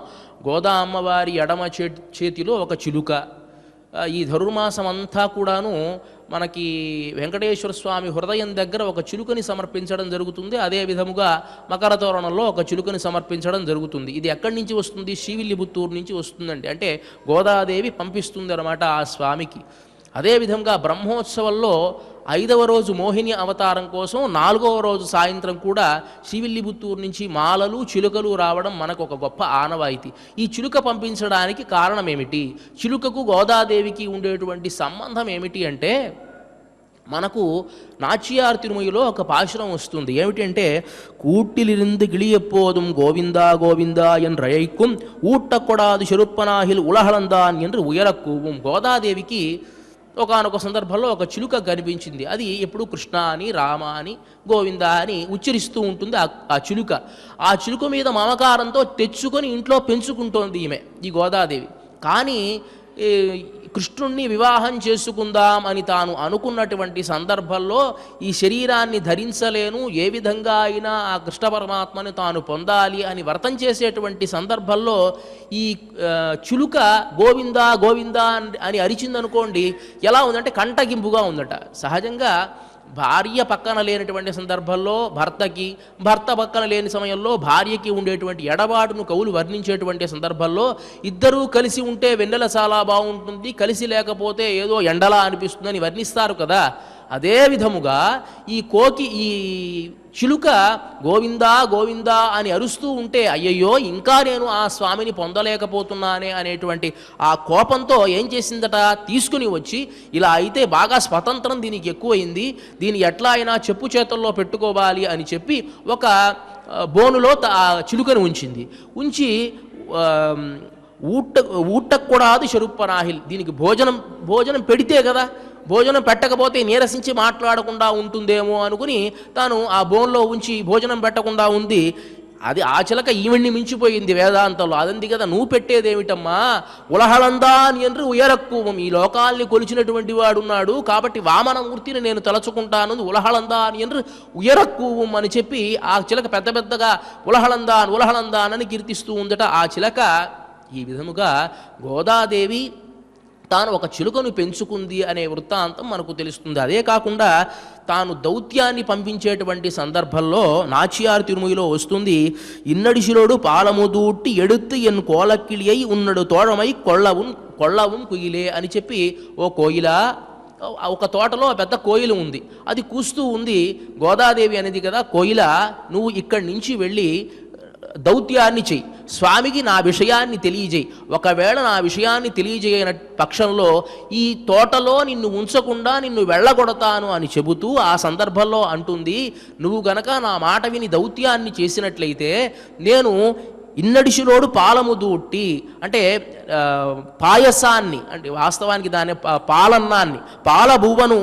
గోదా అమ్మవారి ఎడమ చేతిలో ఒక చిలుక. ఈ ధనుర్మాసం అంతా కూడాను మనకి వెంకటేశ్వర స్వామి హృదయం దగ్గర ఒక చిలుకని సమర్పించడం జరుగుతుంది. అదే విధముగా మకర తోరణంలో ఒక చిలుకని సమర్పించడం జరుగుతుంది. ఇది ఎక్కడి నుంచి వస్తుంది? శ్రీవిల్లిపుత్తూరు నుంచి వస్తుందండి. అంటే గోదాదేవి పంపిస్తుంది అన్నమాట ఆ స్వామికి. అదేవిధంగా బ్రహ్మోత్సవంలో 5వ రోజు మోహిని అవతారం కోసం 4వ రోజు సాయంత్రం కూడా శ్రీవిల్లిపుత్తూరు నుంచి మాలలు చిలుకలు రావడం మనకు ఒక గొప్ప ఆనవాయితీ. ఈ చిలుక పంపించడానికి కారణం ఏమిటి? చిలుకకు గోదాదేవికి ఉండేటువంటి సంబంధం ఏమిటి అంటే, మనకు నాచ్యార్ తిరుమలలో ఒక పాశురం వస్తుంది. ఏమిటంటే, కూట్టిలిருந்து கிளியப்போதும் గోవిందా గోవిందా ఎన్ రయైక్కుం ఊట్టకొడాదు చెరుప్పనాహిల్ ఉలహలందాన్ என்று ఉయరక్కువం. గోదాదేవికి ఒకానొక సందర్భంలో ఒక చిలుక కనిపించింది. అది ఎప్పుడు కృష్ణ అని, రామ అని, గోవింద అని ఉచ్చరిస్తూ ఉంటుంది ఆ చిలుక. ఆ చిలుక మీద మమకారంతో తెచ్చుకొని ఇంట్లో పెంచుకుంటోంది ఈమె, ఈ గోదాదేవి. కానీ కృష్ణుణ్ణి వివాహం చేసుకుందాం అని తాను అనుకున్నటువంటి సందర్భంలో ఈ శరీరాన్ని ధరించలేను, ఏ విధంగా అయినా ఆ కృష్ణ పరమాత్మని తాను పొందాలి అని వ్రతం చేసేటువంటి సందర్భంలో ఈ చిలుక గోవిందా గోవిందా అని అరిచిందనుకోండి, ఎలా ఉందంటే కంటగింపుగా ఉందట. సహజంగా భార్య పక్కన లేనటువంటి సందర్భంలో భర్తకి, భర్త పక్కన లేని సమయంలో భార్యకి ఉండేటువంటి ఎడబాటును కవులు వర్ణించేటువంటి సందర్భంలో ఇద్దరూ కలిసి ఉంటే వెన్నెల చాలా బాగుంటుంది, కలిసి లేకపోతే ఏదో ఎండలా అనిపిస్తుందని వర్ణిస్తారు కదా. అదే విధముగా ఈ చిలుక గోవిందా గోవిందా అని అరుస్తూ ఉంటే అయ్యయ్యో ఇంకా నేను ఆ స్వామిని పొందలేకపోతున్నానే అనేటువంటి ఆ కోపంతో ఏం చేసిందట, తీసుకుని వచ్చి ఇలా అయితే బాగా స్వతంత్రం దీనికి ఎక్కువైంది, దీన్ని ఎట్లా అయినా చెప్పు చేతుల్లో పెట్టుకోవాలి అని చెప్పి ఒక బోనులో ఆ చిలుకను ఉంచి ఊట్టకు కూడా అది షరుప్పనాహిల్, దీనికి భోజనం పెడితే కదా, భోజనం పెట్టకపోతే నీరసించి మాట్లాడకుండా ఉంటుందేమో అనుకుని తాను ఆ బోన్లో ఉంచి భోజనం పెట్టకుండా ఉంది. అది ఆ చిలక ఈవిడ్ని మించిపోయింది వేదాంతంలో. అదంది కదా, నువ్వు పెట్టేదేమిటమ్మా, ఉలహళందాన్ என்று ఉయరక్కువం, ఈ లోకాల్ని కొలిచినటువంటి వాడున్నాడు కాబట్టి వామనమూర్తిని నేను తలచుకుంటాను, ఉలహళందాన్ என்று ఉయరక్కువం అని చెప్పి ఆ చిలక పెద్ద పెద్దగా ఉలహళందాన్ అని కీర్తిస్తూ ఉందట. ఆ చిలక ఈ విధముగా గోదాదేవి తాను ఒక చిలుకను పెంచుకుంది అనే వృత్తాంతం మనకు తెలుస్తుంది. అదే కాకుండా తాను దౌత్యాన్ని పంపించేటువంటి సందర్భంలో నాచియార్ తిరుమయిలో వస్తుంది, ఇన్నడిశిలోడు పాలముదూట్టి ఎడుత్తు ఎన్ కోలక్కిళియై ఉన్నడు తోழமை కొళ్ళவும் కుయిలే అని చెప్పి, ఓ కోయిలా, ఒక తోటలో పెద్ద కోయిల ఉంది, అది కూస్తూ ఉంది. గోదాదేవి అనేది కదా, కోయిల నువ్వు ఇక్కడి నుంచి వెళ్ళి దౌత్యాన్ని చెయ్యి, స్వామికి నా విషయాన్ని తెలియజేయి, ఒకవేళ నా విషయాన్ని తెలియజేయన పక్షంలో ఈ తోటలో నిన్ను ఉంచకుండా నిన్ను వెళ్ళగొడతాను అని చెబుతూ ఆ సందర్భంలో అంటుంది, నువ్వు గనక నా మాట విని దౌత్యాన్ని చేసినట్లయితే నేను ఇన్నడిశిలోడు పాలముదూట్టి అంటే పాయసాన్ని, అంటే వాస్తవానికి దాని పాలన్నాన్ని, పాలబువ్వను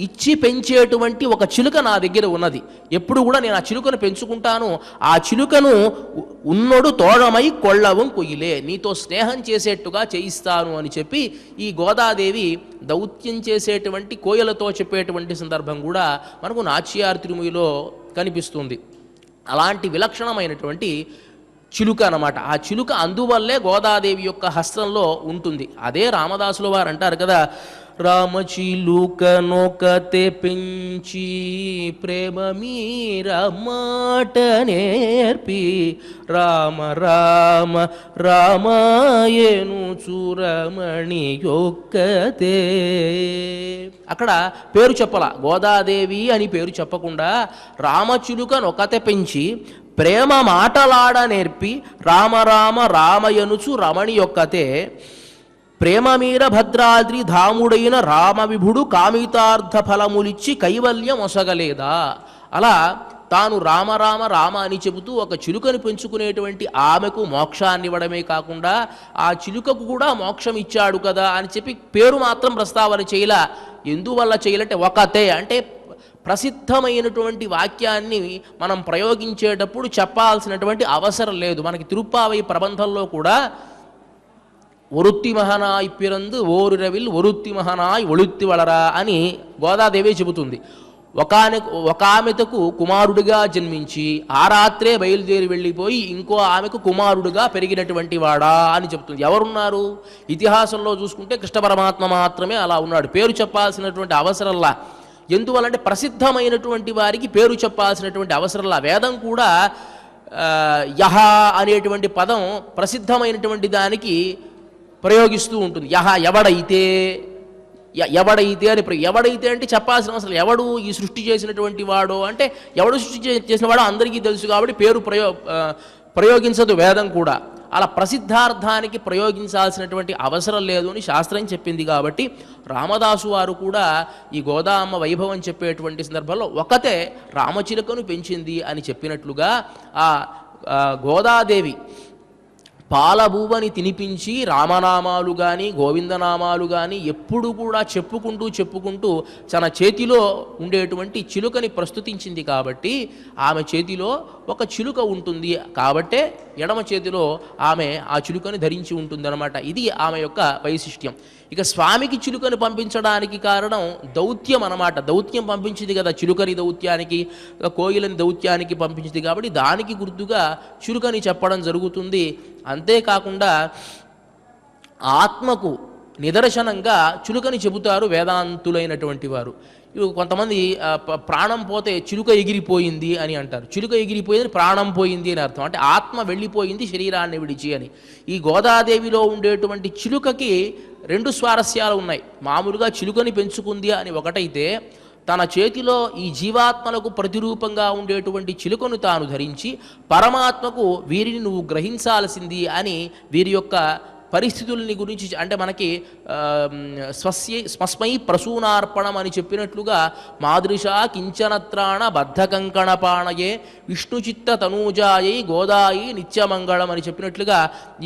ఇచ్చి పెంచేటువంటి ఒక చిలుక నా దగ్గర ఉన్నది. ఎప్పుడు కూడా నేను ఆ చిలుకను పెంచుకుంటాను, ఆ చిలుకను ఉన్నోడు తోழமை కొళ్ళవం కుయిలే, నీతో స్నేహం చేసేట్టుగా చేయిస్తాను అని చెప్పి ఈ గోదాదేవి దౌత్యం చేసేటువంటి కోయలతో చెప్పేటువంటి సందర్భం కూడా మనకు నాచియార్ తిరుమయిలో కనిపిస్తుంది. అలాంటి విలక్షణమైనటువంటి చిలుక అన్నమాట. ఆ చిలుక అందువల్లే గోదాదేవి యొక్క హస్తంలో ఉంటుంది. అదే రామదాసుల వారు అంటారు కదా, రామచిలుకనొకతే పెంచి ప్రేమ మీర మాట నేర్పి రామ రామ రామాయను చూరమణి యొక్కతే. అక్కడ పేరు చెప్పాల, గోదాదేవి అని పేరు చెప్పకుండా రామచిలుకనొకతే పెంచి ప్రేమ మాటలాడ నేర్పి రామ రామ రామయనుచు రమణి యొక్కతే, ప్రేమ మీర భద్రాద్రి ధాముడైన రామవిభుడు కామితార్థ ఫలములిచ్చి కైవల్యం ఒసగలేదా. అలా తాను రామ రామ రామ అని చెబుతూ ఒక చిలుకను పెంచుకునేటువంటి ఆమెకు మోక్షాన్ని ఇవ్వడమే కాకుండా ఆ చిలుకకు కూడా మోక్షం ఇచ్చాడు కదా అని చెప్పి పేరు మాత్రం ప్రస్తావన చేయలా. ఎందువల్ల చేయాలంటే ఒకతే అంటే ప్రసిద్ధమైనటువంటి వాక్యాన్ని మనం ప్రయోగించేటప్పుడు చెప్పాల్సినటువంటి అవసరం లేదు. మనకి తిరుప్పావై ప్రబంధంలో కూడా ఒరుత్తి మహనాయ్ పిరందు ఓరురవిల్ ఒరుత్తి మహనాయ్ ఒళుత్తి వళరా అని గోదాదేవి చెబుతుంది. ఒక ఆమెతకు కుమారుడిగా జన్మించి ఆ రాత్రే బయలుదేరి వెళ్ళిపోయి ఇంకో ఆమెకు కుమారుడిగా పెరిగినటువంటి వాడా అని చెప్తుంది. ఎవరున్నారు? ఇతిహాసంలో చూసుకుంటే కృష్ణ పరమాత్మ మాత్రమే అలా ఉన్నాడు. పేరు చెప్పాల్సినటువంటి అవసరంలా. ఎందువల్లంటే ప్రసిద్ధమైనటువంటి వారికి పేరు చెప్పాల్సినటువంటి అవసరంలా. వేదం కూడా యహ అనేటువంటి పదం ప్రసిద్ధమైనటువంటి దానికి ప్రయోగిస్తూ ఉంటుంది. యహ ఎవడైతే అని ఎవడైతే అంటే చెప్పాల్సిన అవసరం. ఎవడు ఈ సృష్టి చేసినటువంటి వాడో అంటే ఎవడు సృష్టి చేసిన వాడో అందరికీ తెలుసు కాబట్టి పేరు ప్రయోగించదు వేదం కూడా. అలా ప్రసిద్ధార్థానికి ప్రయోగించాల్సినటువంటి అవసరం లేదు అని శాస్త్రం చెప్పింది. కాబట్టి రామదాసు వారు కూడా ఈ గోదామ్మ వైభవం చెప్పేటువంటి సందర్భంలో ఒకతే రామచిలుకను పెంచింది అని చెప్పినట్లుగా ఆ గోదాదేవి పాలబూవని తినిపించి రామనామాలు కానీ గోవిందనామాలు కానీ ఎప్పుడు కూడా చెప్పుకుంటూ తన చేతిలో ఉండేటువంటి చిలుకని ప్రస్తుతించింది. కాబట్టి ఆమె చేతిలో ఒక చిలుక ఉంటుంది కాబట్టే ఎడమ చేతిలో ఆమె ఆ చిలుకని ధరించి ఉంటుందన్నమాట. ఇది ఆమె యొక్క వైశిష్ట్యం. ఇక స్వామికి చిలుకను పంపించడానికి కారణం దౌత్యం అన్నమాట. దౌత్యం పంపించింది కదా, చిలుకని దౌత్యానికి, కోయిలని దౌత్యానికి పంపించింది కాబట్టి దానికి గుర్తుగా చిలుకని చెప్పడం జరుగుతుంది. అంతేకాకుండా ఆత్మకు నిదర్శనంగా చిలుకని చెబుతారు వేదాంతులైనటువంటి వారు. కొంతమంది ప్రాణం పోతే చిలుక ఎగిరిపోయింది అని అంటారు. చిలుక ఎగిరిపోయింది ప్రాణం పోయింది అని అర్థం. అంటే ఆత్మ వెళ్ళిపోయింది శరీరాన్ని విడిచి అని. ఈ గోదాదేవిలో ఉండేటువంటి చిలుకకి 2 స్వారస్యాలు ఉన్నాయి. మామూలుగా చిలుకని పెంచుకుంది అని ఒకటైతే, తన చేతిలో ఈ జీవాత్మలకు ప్రతిరూపంగా ఉండేటువంటి చిలుకను తాను ధరించి పరమాత్మకు వీరిని నువ్వు గ్రహించాల్సింది అని వీరి యొక్క పరిస్థితుల్ని గురించి, అంటే మనకి స్మస్మై ప్రసూనార్పణం అని చెప్పినట్లుగా మాదృశా కించనత్రాణ బద్ధకంకణపాణయే విష్ణుచిత్త తనూజాయై గోదాయి నిత్యమంగళం అని చెప్పినట్లుగా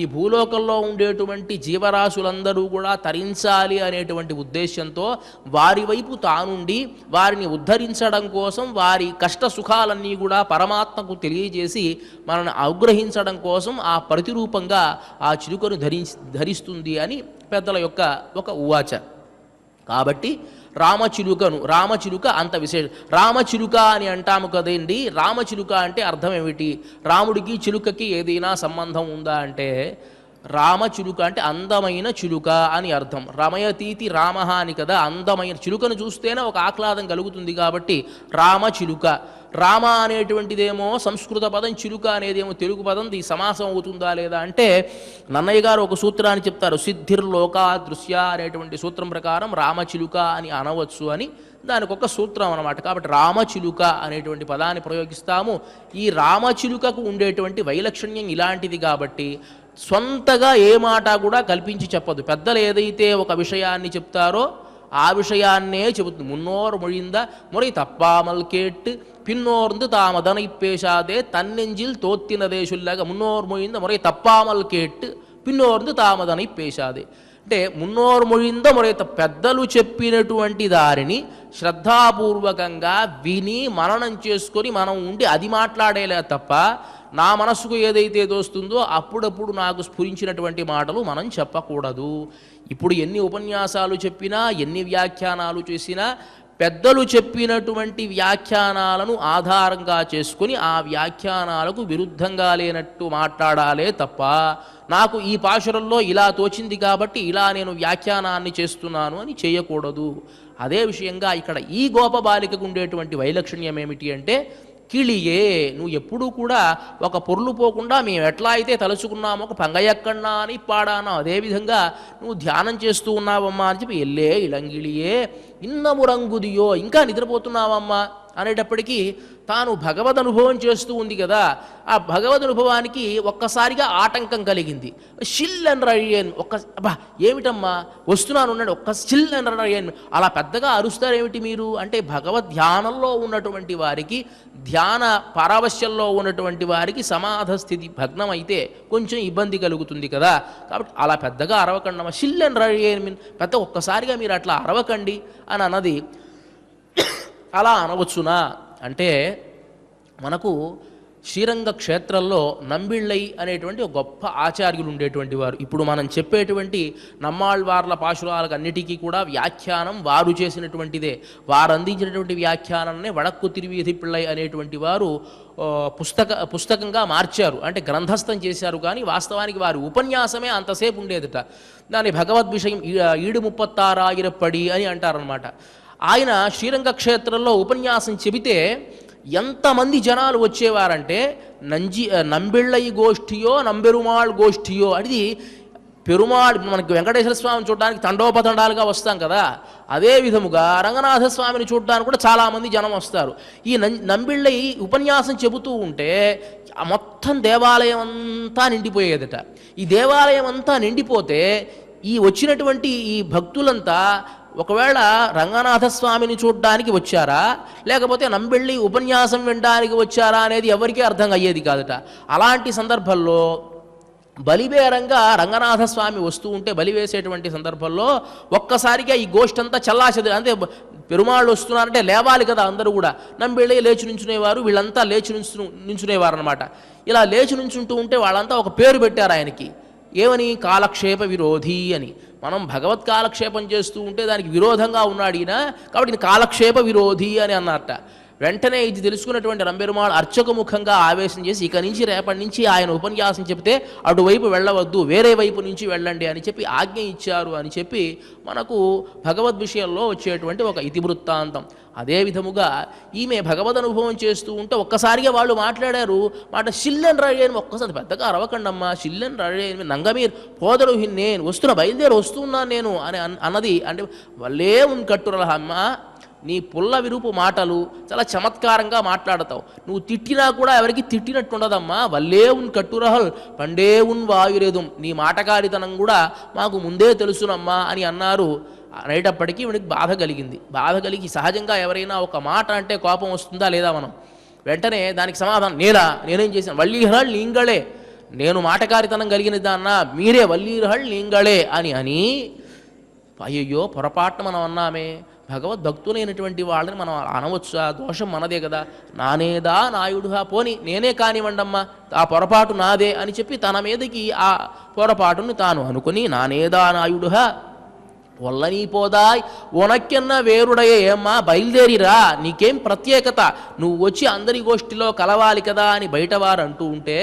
ఈ భూలోకంలో ఉండేటువంటి జీవరాశులందరూ కూడా తరించాలి అనేటువంటి ఉద్దేశంతో వారి వైపు తానుండి వారిని ఉద్ధరించడం కోసం వారి కష్ట సుఖాలన్నీ కూడా పరమాత్మకు తెలియజేసి మనల్ని అనుగ్రహించడం కోసం ఆ ప్రతిరూపంగా ఆ చిలుకను ధరిస్తుంది అని పెద్దల యొక్క ఒక ఉవాచ. కాబట్టి రామచిలుక అంత విశేషం. రామచిలుక అని అంటాము కదండి. రామచిలుక అంటే అర్థం ఏమిటి? రాముడికి చిలుకకి ఏదైనా సంబంధం ఉందా అంటే, రామచిలుక అంటే అందమైన చిలుక అని అర్థం. రమయతీతి రామ అని కదా, అందమైన చిలుకను చూస్తేనే ఒక ఆహ్లాదం కలుగుతుంది కాబట్టి రామచిలుక. రామ అనేటువంటిదేమో సంస్కృత పదం, చిలుక అనేదేమో తెలుగు పదం. ఈ సమాసం అవుతుందా లేదా అంటే నన్నయ్య గారు ఒక సూత్రాన్ని చెప్తారు. సిద్ధిర్లోకా దృశ్య అనేటువంటి సూత్రం ప్రకారం రామచిలుక అని అనవచ్చు అని దానికి ఒక సూత్రం అన్నమాట. కాబట్టి రామచిలుక అనేటువంటి పదాన్ని ప్రయోగిస్తాము. ఈ రామచిలుకకు ఉండేటువంటి వైలక్షణ్యం ఇలాంటిది కాబట్టి సొంతగా ఏ మాట కూడా కల్పించి చెప్పదు. పెద్దలు ఏదైతే ఒక విషయాన్ని చెప్తారో ఆ విషయాన్నే చెబుతుంది. మున్నోరు మొழிந்த முறை தப்பாமல் கேட்டு பின்னோர்ந்து தாமதனை பேசாதே தன்னெஞ்சில் தோத்தினதே சொல்లాగా మున్నోరు మొழிந்த முறை தப்பாமல் கேட்டு పిన్నోర్ந்து తామదనై పేషాదే. అంటే మున్నోరు మొழிந்த ముறை పెద్దలు చెప్పినటువంటి దారిని శ్రద్ధాపూర్వకంగా విని మననం చేసుకొని మనం ఉండి అది మాట్లాడేలే తప్ప నా మనసుకు ఏదైతే దోస్తుందో అప్పుడప్పుడు నాకు స్ఫురించినటువంటి మాటలు మనం చెప్పకూడదు. ఇప్పుడు ఎన్ని ఉపన్యాసాలు చెప్పినా ఎన్ని వ్యాఖ్యానాలు చేసినా పెద్దలు చెప్పినటువంటి వ్యాఖ్యానాలను ఆధారంగా చేసుకుని ఆ వ్యాఖ్యానాలకు విరుద్ధంగా లేనట్టు మాట్లాడాలే తప్ప నాకు ఈ పాశురంలో ఇలా తోచింది కాబట్టి ఇలా నేను వ్యాఖ్యానాన్ని చేస్తున్నాను అని చేయకూడదు. అదే విషయంగా ఇక్కడ ఈ గోపబాలికకు ఉండేటువంటి వైలక్షణ్యం ఏమిటి అంటే, కిళియే, నువ్వు ఎప్పుడూ కూడా ఒక పొర్లు పోకుండా మేము ఎట్లా అయితే తలుచుకున్నామో ఒక పంగయక్కన్నా అని పాడానో అదేవిధంగా నువ్వు ధ్యానం చేస్తూ ఉన్నావమ్మా అని చెప్పి ఎల్లే ఇళంగిళియే ఇన్నమురంగుదియో, ఇంకా నిద్రపోతున్నావమ్మా అనేటప్పటికీ తాను భగవద్ అనుభవం చేస్తూ ఉంది కదా, ఆ భగవద్ అనుభవానికి ఒక్కసారిగా ఆటంకం కలిగింది. షిల్ అని రయ్యన్, అబ్బా ఏమిటమ్మా వస్తున్నాను ఉన్నాడు, ఒక్క షిల్ అని రయ్యన్, అలా పెద్దగా అరుస్తారేమిటి మీరు అంటే, భగవద్ ధ్యానంలో ఉన్నటువంటి వారికి, ధ్యాన పారవశ్యంలో ఉన్నటువంటి వారికి సమాధ స్థితి భగ్నం అయితే కొంచెం ఇబ్బంది కలుగుతుంది కదా, కాబట్టి అలా పెద్దగా అరవకండమ్మా, షిల్ అని రయ్యన్ మీన్ పెద్ద ఒక్కసారిగా మీరు అట్లా అరవకండి అని అన్నది. అలా అనవచ్చునా అంటే, మనకు శ్రీరంగ క్షేత్రంలో నంబిళ్ళై అనేటువంటి ఒక గొప్ప ఆచార్యులు ఉండేటువంటి వారు. ఇప్పుడు మనం చెప్పేటువంటి నమ్మాళ్వార్ల పాశురాలకు అన్నిటికీ కూడా వ్యాఖ్యానం వారు చేసినటువంటిదే. వారు అందించినటువంటి వ్యాఖ్యానాన్ని వడక్కు తిరువీధి పిళ్ళై అనేటువంటి వారు పుస్తకంగా మార్చారు, అంటే గ్రంథస్థం చేశారు. కానీ వాస్తవానికి వారి ఉపన్యాసమే అంతసేపు ఉండేదట. దాని భగవద్ విషయం ఈడు 36 పడి అని అంటారనమాట. ఆయన శ్రీరంగ క్షేత్రంలో ఉపన్యాసం చెబితే ఎంతమంది జనాలు వచ్చేవారంటే, నంబిళ్ళై గోష్ఠియో నంబెరుమాళ్ గోష్ఠియో, అది పెరుమాళ్ మనకి వెంకటేశ్వర స్వామిని చూడడానికి తండోపతండాలుగా వస్తాం కదా, అదే విధముగా రంగనాథ స్వామిని చూడడానికి కూడా చాలామంది జనం వస్తారు. ఈ నంబిళ్ళై ఉపన్యాసం చెబుతూ ఉంటే మొత్తం దేవాలయం అంతా నిండిపోయేదట. ఈ దేవాలయం అంతా నిండిపోతే ఈ వచ్చినటువంటి ఈ భక్తులంతా ఒకవేళ రంగనాథ స్వామిని చూడడానికి వచ్చారా లేకపోతే నంబెళ్ళి ఉపన్యాసం వినడానికి వచ్చారా అనేది ఎవరికీ అర్థం అయ్యేది కాదట. అలాంటి సందర్భంలో బలిబేరంగా రంగనాథ స్వామి వస్తూ ఉంటే బలి వేసేటువంటి సందర్భంలో ఒక్కసారిగా ఈ గోష్ఠి అంతా చల్లాచది, అంటే పెరుమాళ్ళు వస్తున్నారంటే లేవాలి కదా అందరూ కూడా. నంబెళ్ళి లేచి నుంచునేవారు, వీళ్ళంతా లేచి నుంచునేవారు అనమాట. ఇలా లేచి నుంచుంటూ ఉంటే వాళ్ళంతా ఒక పేరు పెట్టారు ఆయనకి, ఏమని? కాలక్షేప విరోధి అని. మనం భగవత్ కాలక్షేపం చేస్తూ ఉంటే దానికి విరోధంగా ఉన్నాడు ఈయన, కాబట్టి ఈయన కాలక్షేప విరోధి అని అన్నారట. వెంటనే ఇది తెలుసుకున్నటువంటి రంబెరుమాళ్ అర్చకముఖంగా ఆవేశం చేసి, ఇక నుంచి రేపటి నుంచి ఆయన ఉపన్యాసం చెప్తే అటువైపు వెళ్ళవద్దు, వేరే వైపు నుంచి వెళ్ళండి అని చెప్పి ఆజ్ఞ ఇచ్చారు అని చెప్పి మనకు భగవద్ విషయంలో వచ్చేటువంటి ఒక ఇతివృత్తాంతం. అదే విధముగా ఈమె భగవద్ అనుభవం చేస్తూ ఉంటే ఒక్కసారిగా వాళ్ళు మాట్లాడారు మాట, షిల్లెన్ రడేని, ఒక్కసారి పెద్దగా అరవకండమ్మా, షిల్లెన్ రడేని నంగమీర్ పోదడు నేను వస్తున్నా, బయలుదేరి వస్తున్నాను నేను అని అన్నది. అంటే వల్లే కట్టురలహమ్మ, నీ పుల్ల విరుపు మాటలు చాలా చమత్కారంగా మాట్లాడతావు, నువ్వు తిట్టినా కూడా ఎవరికి తిట్టినట్టు ఉండదమ్మా, వల్లే కట్టురహల్ పండే వాయురేదు, నీ మాటకారితనం కూడా మాకు ముందే తెలుసునమ్మా అని అన్నారు. అనేటప్పటికీ వీడికి బాధ కలిగింది. బాధ కలిగి సహజంగా ఎవరైనా ఒక మాట అంటే కోపం వస్తుందా లేదా, మనం వెంటనే దానికి సమాధానం నేనేం చేశాను, వల్లీహళ్ నీంగళే, నేను మాటకారితనం కలిగిన దాన్నా, మీరే వల్లీహళ్ నీంగళే అని అయ్యయ్యో పొరపాటున మనం అన్నామే, భగవద్భక్తులైనటువంటి వాళ్ళని మనం అనవచ్చు, ఆ దోషం మనదే కదా, నానేదా నాయుడుహా, పోని నేనే కానివ్వండమ్మా, ఆ పొరపాటు నాదే అని చెప్పి తన మీదకి ఆ పొరపాటుని తాను అనుకుని, నానేదా నాయుడుహా పొల్లని పోదాయ్ ఉనక్కెన్న వేరుడయే, ఏమ్మా బయలుదేరిరా, నీకేం ప్రత్యేకత, నువ్వు వచ్చి అందరి గోష్ఠిలో కలవాలి కదా అని బయటవారు అంటూ ఉంటే,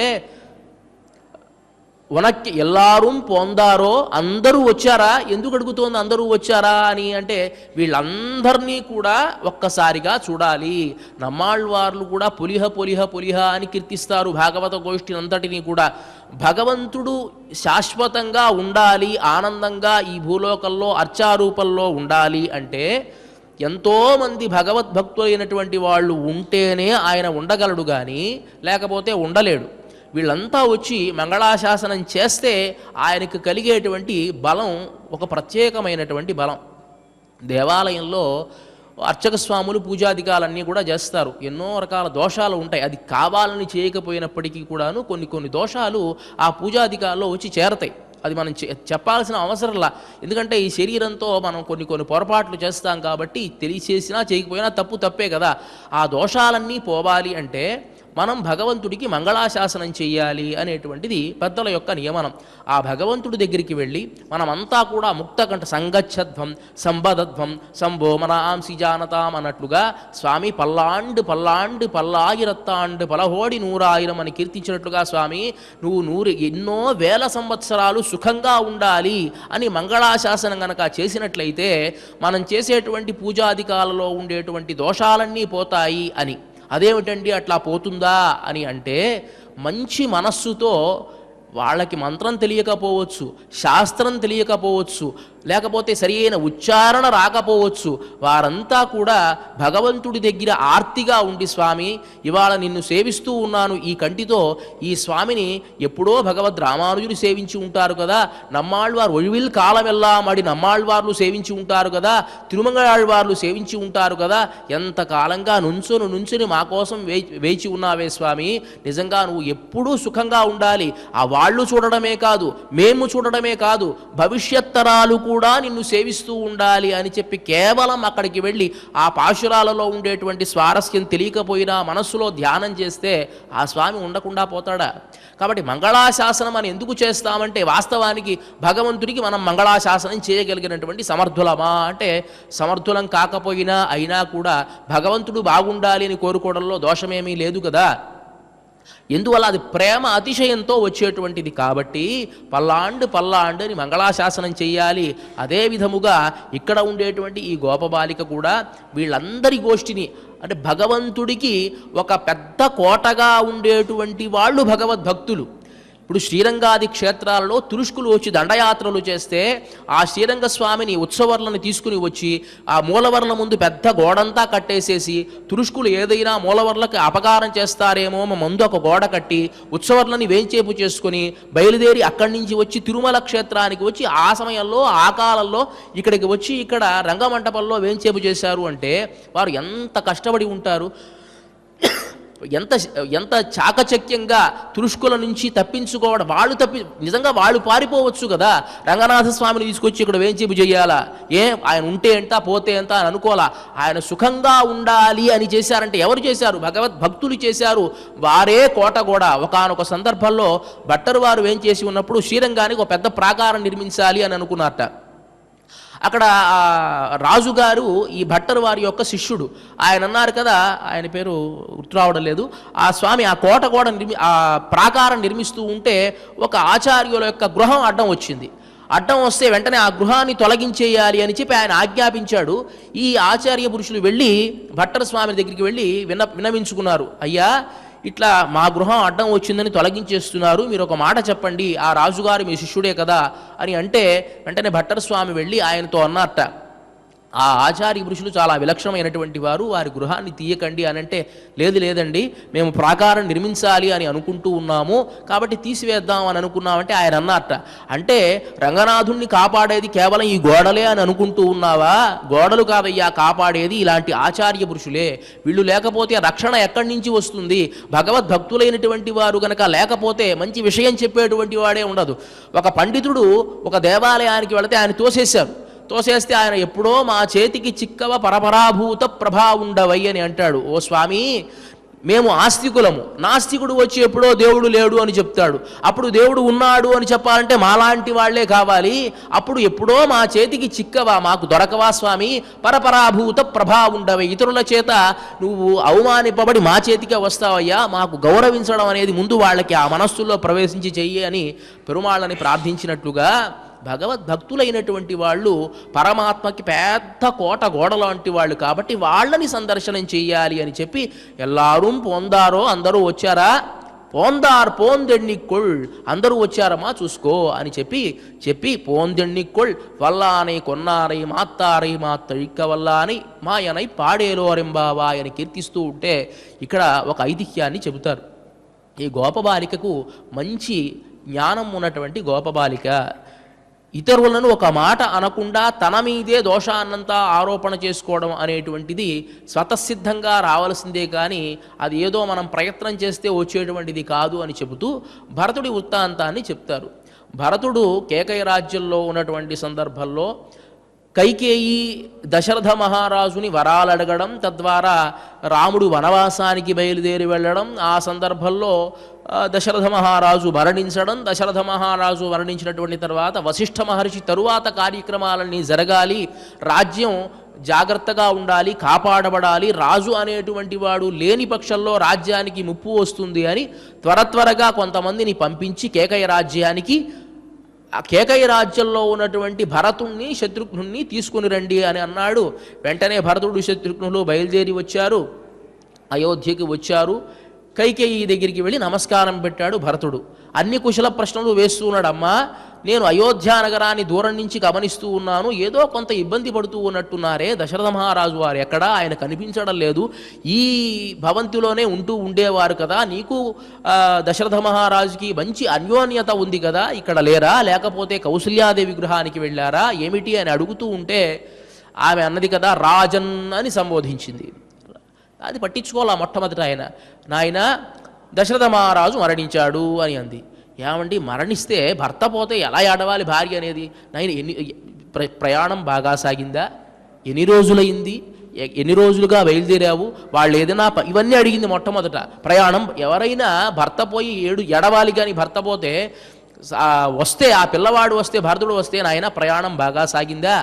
ఉనక్కి ఎల్లారూ పొందారో, అందరూ వచ్చారా, ఎందుకు అడుగుతోంది అందరూ వచ్చారా అని అంటే, వీళ్ళందరినీ కూడా ఒక్కసారిగా చూడాలి. నమ్మాళ్ళవార్లు కూడా పులిహ పులిహ పులిహ అని కీర్తిస్తారు భాగవత గోష్ఠిని అంతటినీ కూడా. భగవంతుడు శాశ్వతంగా ఉండాలి, ఆనందంగా ఈ భూలోకంలో అర్చారూపంలో ఉండాలి అంటే ఎంతోమంది భగవద్భక్తులైనటువంటి వాళ్ళు ఉంటేనే ఆయన ఉండగలడు, కానీ లేకపోతే ఉండలేడు. వీళ్ళంతా వచ్చి మంగళాశాసనం చేస్తే ఆయనకు కలిగేటువంటి బలం ఒక ప్రత్యేకమైనటువంటి బలం. దేవాలయంలో అర్చక స్వాములు పూజాధికాలన్నీ కూడా చేస్తారు, ఎన్నో రకాల దోషాలు ఉంటాయి, అది కావాలని చేయకపోయినప్పటికీ కూడాను కొన్ని దోషాలు ఆ పూజాధికాల్లో వచ్చి చేరతాయి. అది మనం చెప్పాల్సిన అవసరంలా, ఎందుకంటే ఈ శరీరంతో మనం కొన్ని పొరపాట్లు చేస్తాం కాబట్టి తెలియచేసినా చేయకపోయినా తప్పే కదా. ఆ దోషాలన్నీ పోవాలి అంటే మనం భగవంతుడికి మంగళాశాసనం చెయ్యాలి అనేటువంటిది పెద్దల యొక్క నియమనం. ఆ భగవంతుడి దగ్గరికి వెళ్ళి మనమంతా కూడా ముక్తకంఠ సంగచ్చధ్వం సంబదధ్వం సంభో మనాంసి జానతాం అన్నట్లుగా స్వామి పల్లాండు పల్లాండు పల్లాయిరత్తాండు పలహోడి నూరాయిరం అని కీర్తించినట్లుగా, స్వామి నువ్వు ఎన్నో వేల సంవత్సరాలు సుఖంగా ఉండాలి అని మంగళాశాసనం కనుక చేసినట్లయితే మనం చేసేటువంటి పూజాధికాలలో ఉండేటువంటి దోషాలన్నీ పోతాయి అని. అదేమిటండి అట్లా పోతుందా అని అంటే, మంచి మనస్సుతో వాళ్ళకి మంత్రం తెలియకపోవచ్చు, శాస్త్రం తెలియకపోవచ్చు, లేకపోతే సరి అయిన ఉచ్చారణ రాకపోవచ్చు, వారంతా కూడా భగవంతుడి దగ్గర ఆర్తిగా ఉండి, స్వామి ఇవాళ నిన్ను సేవిస్తూ ఉన్నాను ఈ కంటితో, ఈ స్వామిని ఎప్పుడో భగవద్ రామానుజులు సేవించి ఉంటారు కదా, నమ్మాళ్వారు ఒழிవిల్ కాలమెల్లామడి నమ్మాళ్వార్లు సేవించి ఉంటారు కదా, తిరుమంగళాళ్వార్లు సేవించి ఉంటారు కదా, ఎంత కాలంగా నుంచుని మా కోసం వేచి ఉన్నావే స్వామి, నిజంగా నువ్వు ఎప్పుడూ సుఖంగా ఉండాలి, ఆ వాళ్ళు చూడడమే కాదు మేము చూడడమే కాదు భవిష్యత్తరాలు కూడా నిన్ను సేవిస్తూ ఉండాలి అని చెప్పి కేవలం అక్కడికి వెళ్ళి ఆ పాశురాలలో ఉండేటువంటి స్వారస్యం తెలియకపోయినా మనస్సులో ధ్యానం చేస్తే ఆ స్వామి ఉండకుండా పోతాడా? కాబట్టి మంగళాశాసనం అని ఎందుకు చేస్తామంటే, వాస్తవానికి భగవంతుడికి మనం మంగళాశాసనం చేయగలిగినటువంటి సమర్థులమా అంటే, సమర్థులం కాకపోయినా అయినా కూడా భగవంతుడు బాగుండాలి అని కోరుకోవడంలో దోషమేమీ లేదు కదా. ఎందువల్ల అది ప్రేమ అతిశయంతో వచ్చేటువంటిది కాబట్టి పల్లాండు అని మంగళాశాసనం చెయ్యాలి. అదే విధముగా ఇక్కడ ఉండేటువంటి ఈ గోపబాలిక కూడా వీళ్ళందరి గోష్ఠిని, అంటే భగవంతుడికి ఒక పెద్ద కోటగా ఉండేటువంటి వాళ్ళు భగవద్భక్తులు. ఇప్పుడు శ్రీరంగాది క్షేత్రాలలో తురుష్కులు వచ్చి దండయాత్రలు చేస్తే ఆ శ్రీరంగ స్వామిని ఉత్సవర్లను తీసుకుని వచ్చి ఆ మూలవర్ల ముందు పెద్ద గోడంతా కట్టేసేసి, తురుష్కులు ఏదైనా మూలవర్లకు అపకారం చేస్తారేమో ముందు ఒక గోడ కట్టి ఉత్సవర్లని వేంచేపు చేసుకుని బయలుదేరి అక్కడి నుంచి వచ్చి తిరుమల క్షేత్రానికి వచ్చి ఆ సమయంలో ఆ కాలంలో ఇక్కడికి వచ్చి ఇక్కడ రంగమంటపంలో వేంచేపు చేశారు అంటే వారు ఎంత కష్టపడి ఉంటారు, ఎంత చాకచక్యంగా తురుష్కుల నుంచి తప్పించుకోవడం. నిజంగా వాళ్ళు పారిపోవచ్చు కదా, రంగనాథ స్వామిని తీసుకొచ్చి ఇక్కడ వేంచేపు చేయాలా, ఆయన ఉంటే ఎంత పోతే ఎంత అని అనుకోవాలా, ఆయన సుఖంగా ఉండాలి అని చేశారంటే ఎవరు చేశారు? భగవద్భక్తులు చేశారు. వారే కోట కూడా. ఒకానొక సందర్భంలో భట్టరు వారు వేంచేసి ఉన్నప్పుడు శ్రీరంగానికి ఒక పెద్ద ప్రాకారం నిర్మించాలి అని అనుకున్నారట. అక్కడ రాజుగారు ఈ భట్టరు వారి యొక్క శిష్యుడు. ఆయన అన్నారు కదా, ఆయన పేరు గుర్తు రావడం లేదు, ఆ స్వామి ఆ కోట కూడా ఆ ప్రాకారం నిర్మిస్తూ ఉంటే ఒక ఆచార్యుల యొక్క గృహం అడ్డం వచ్చింది. అడ్డం వస్తే వెంటనే ఆ గృహాన్ని తొలగించేయాలి అని చెప్పి ఆయన ఆజ్ఞాపించాడు. ఈ ఆచార్య పురుషులు వెళ్ళి భట్టర స్వామి దగ్గరికి వెళ్ళి విన్నవించుకున్నారు, అయ్యా ఇట్లా మా గృహం అడ్డం వచ్చిందని తొలగించేస్తున్నారు, మీరు ఒక మాట చెప్పండి, ఆ రాజుగారు మీ శిష్యుడే కదా అని అంటే వెంటనే భట్టర స్వామి వెళ్ళి ఆయనతో అన్నట్ట, ఆ ఆచార్య పురుషులు చాలా విలక్షణమైనటువంటి వారు, వారి గృహాన్ని తీయకండి అని అంటే, లేదండి మేము ప్రాకారం నిర్మించాలి అని అనుకుంటూ ఉన్నాము కాబట్టి తీసివేద్దాం అని అనుకున్నామంటే ఆయన అన్నట్ట, అంటే రంగనాథుణ్ణి కాపాడేది కేవలం ఈ గోడలే అని అనుకుంటూ ఉన్నావా? గోడలు కాదయ్యా కాపాడేది ఇలాంటి ఆచార్య పురుషులే, వీళ్ళు లేకపోతే రక్షణ ఎక్కడి నుంచి వస్తుంది? భగవద్భక్తులైనటువంటి వారు గనక లేకపోతే మంచి విషయం చెప్పేటువంటి వాడే ఉండదు. ఒక పండితుడు ఒక దేవాలయానికి వెళితే ఆయన తోసేస్తే ఆయన ఎప్పుడో మా చేతికి చిక్కవ పరపరాభూత ప్రభా ఉండవై అని అంటాడు. ఓ స్వామి, మేము ఆస్తికులము, నాస్తికుడు వచ్చి ఎప్పుడో దేవుడు లేడు అని చెప్తాడు, అప్పుడు దేవుడు ఉన్నాడు అని చెప్పాలంటే మాలాంటి వాళ్లే కావాలి, అప్పుడు ఎప్పుడో మా చేతికి చిక్కవా, మాకు దొరకవా స్వామి, పరపరాభూత ప్రభా ఉండవై, ఇతరుల చేత నువ్వు అవమానింపబడి మా చేతికే వస్తావయ్యా, మాకు గౌరవించడం అనేది ముందు వాళ్ళకి ఆ మనస్సుల్లో ప్రవేశించి చెయ్యి అని పెరుమాళ్ళని ప్రార్థించినట్లుగా భగవద్భక్తులైనటువంటి వాళ్ళు పరమాత్మకి పెద్ద కోట గోడ లాంటి వాళ్ళు కాబట్టి వాళ్ళని సందర్శనం చెయ్యాలి అని చెప్పి ఎల్లారూ పోందారో, అందరూ వచ్చారా? పోందెన్నికొள், అందరూ వచ్చారమ్మా చూసుకో అని చెప్పి పోందెన్నికొள் వల్లానై కొన్నారై మాత్తారై మాత్తழிக்க వల్లాని మాయనై పాడేలోరెంబావా అని కీర్తిస్తూ ఉంటే ఇక్కడ ఒక ఐతిహ్యాన్ని చెబుతారు. ఈ గోపబాలికకు మంచి జ్ఞానం ఉన్నటువంటి గోపబాలిక, ఇతరులను ఒక మాట అనకుండా తన మీదే దోషాన్నంతా ఆరోపణ చేసుకోవడం అనేటువంటిది స్వతసిద్ధంగా రావాల్సిందే కానీ అది ఏదో మనం ప్రయత్నం చేస్తే వచ్చేటువంటిది కాదు అని చెబుతూ భరతుడి వృత్తాంతాన్ని చెప్తారు. భరతుడు కేకయ రాజ్యంలో ఉన్నటువంటి సందర్భంలో కైకేయి దశరథ మహారాజుని వరాలు అడగడం, తద్వారా రాముడు వనవాసానికి బయలుదేరి వెళ్ళడం, ఆ సందర్భంలో దశరథ మహారాజు మరణించడం, దశరథ మహారాజు మరణించినటువంటి తర్వాత వశిష్ఠ మహర్షి తరువాత కార్యక్రమాలన్నీ జరగాలి, రాజ్యం జాగ్రత్తగా ఉండాలి, కాపాడబడాలి, రాజు అనేటువంటి వాడు లేని పక్షంలో రాజ్యానికి ముప్పు వస్తుంది అని త్వరగా కొంతమందిని పంపించి కేకయ రాజ్యానికి, ఆ కేకయ రాజ్యంలో ఉన్నటువంటి భరతుణ్ణి శత్రుఘ్నుణ్ణి తీసుకుని రండి అని అన్నాడు. వెంటనే భరతుడు శత్రుఘ్నులు బయలుదేరి వచ్చారు, అయోధ్యకి వచ్చారు. కైకేయి దగ్గరికి వెళ్ళి నమస్కారం పెట్టాడు భరతుడు. అన్ని కుశల ప్రశ్నలు వేస్తూ ఉన్నాడు. అమ్మా, నేను అయోధ్య నగరాన్ని దూరం నుంచి గమనిస్తూ ఉన్నాను, ఏదో కొంత ఇబ్బంది పడుతూ ఉన్నట్టున్నారే, దశరథ మహారాజు వారు ఎక్కడా, ఆయన కనిపించడం లేదు, ఈ భవంతిలోనే ఉండేవారు కదా, నీకు దశరథ మహారాజుకి మంచి అన్యోన్యత ఉంది కదా, ఇక్కడ లేరా, లేకపోతే కౌసల్యాదేవి గృహానికి వెళ్ళారా ఏమిటి అని అడుగుతూ ఉంటే ఆమె అన్నది కదా, రాజన్ అని సంబోధించింది. అది పట్టించుకోవాలా మొట్టమొదట ఆయన, నాయన దశరథ మహారాజు మరణించాడు అని అంది. ఏమండి, మరణిస్తే భర్త పోతే ఎలా ఏడవాలి భార్య అనేది? నాయన ప్రయాణం బాగా సాగిందా, ఎన్ని రోజులైంది, ఎన్ని రోజులుగా బయలుదేరావు, వాళ్ళు ఏదైనా ఇవన్నీ అడిగింది మొట్టమొదట. ప్రయాణం ఎవరైనా భర్త పోయి ఎడవాలి కానీ భర్త పోతే వస్తే, ఆ పిల్లవాడు వస్తే, భరతుడు వస్తే, నాయన ప్రయాణం బాగా సాగిందా,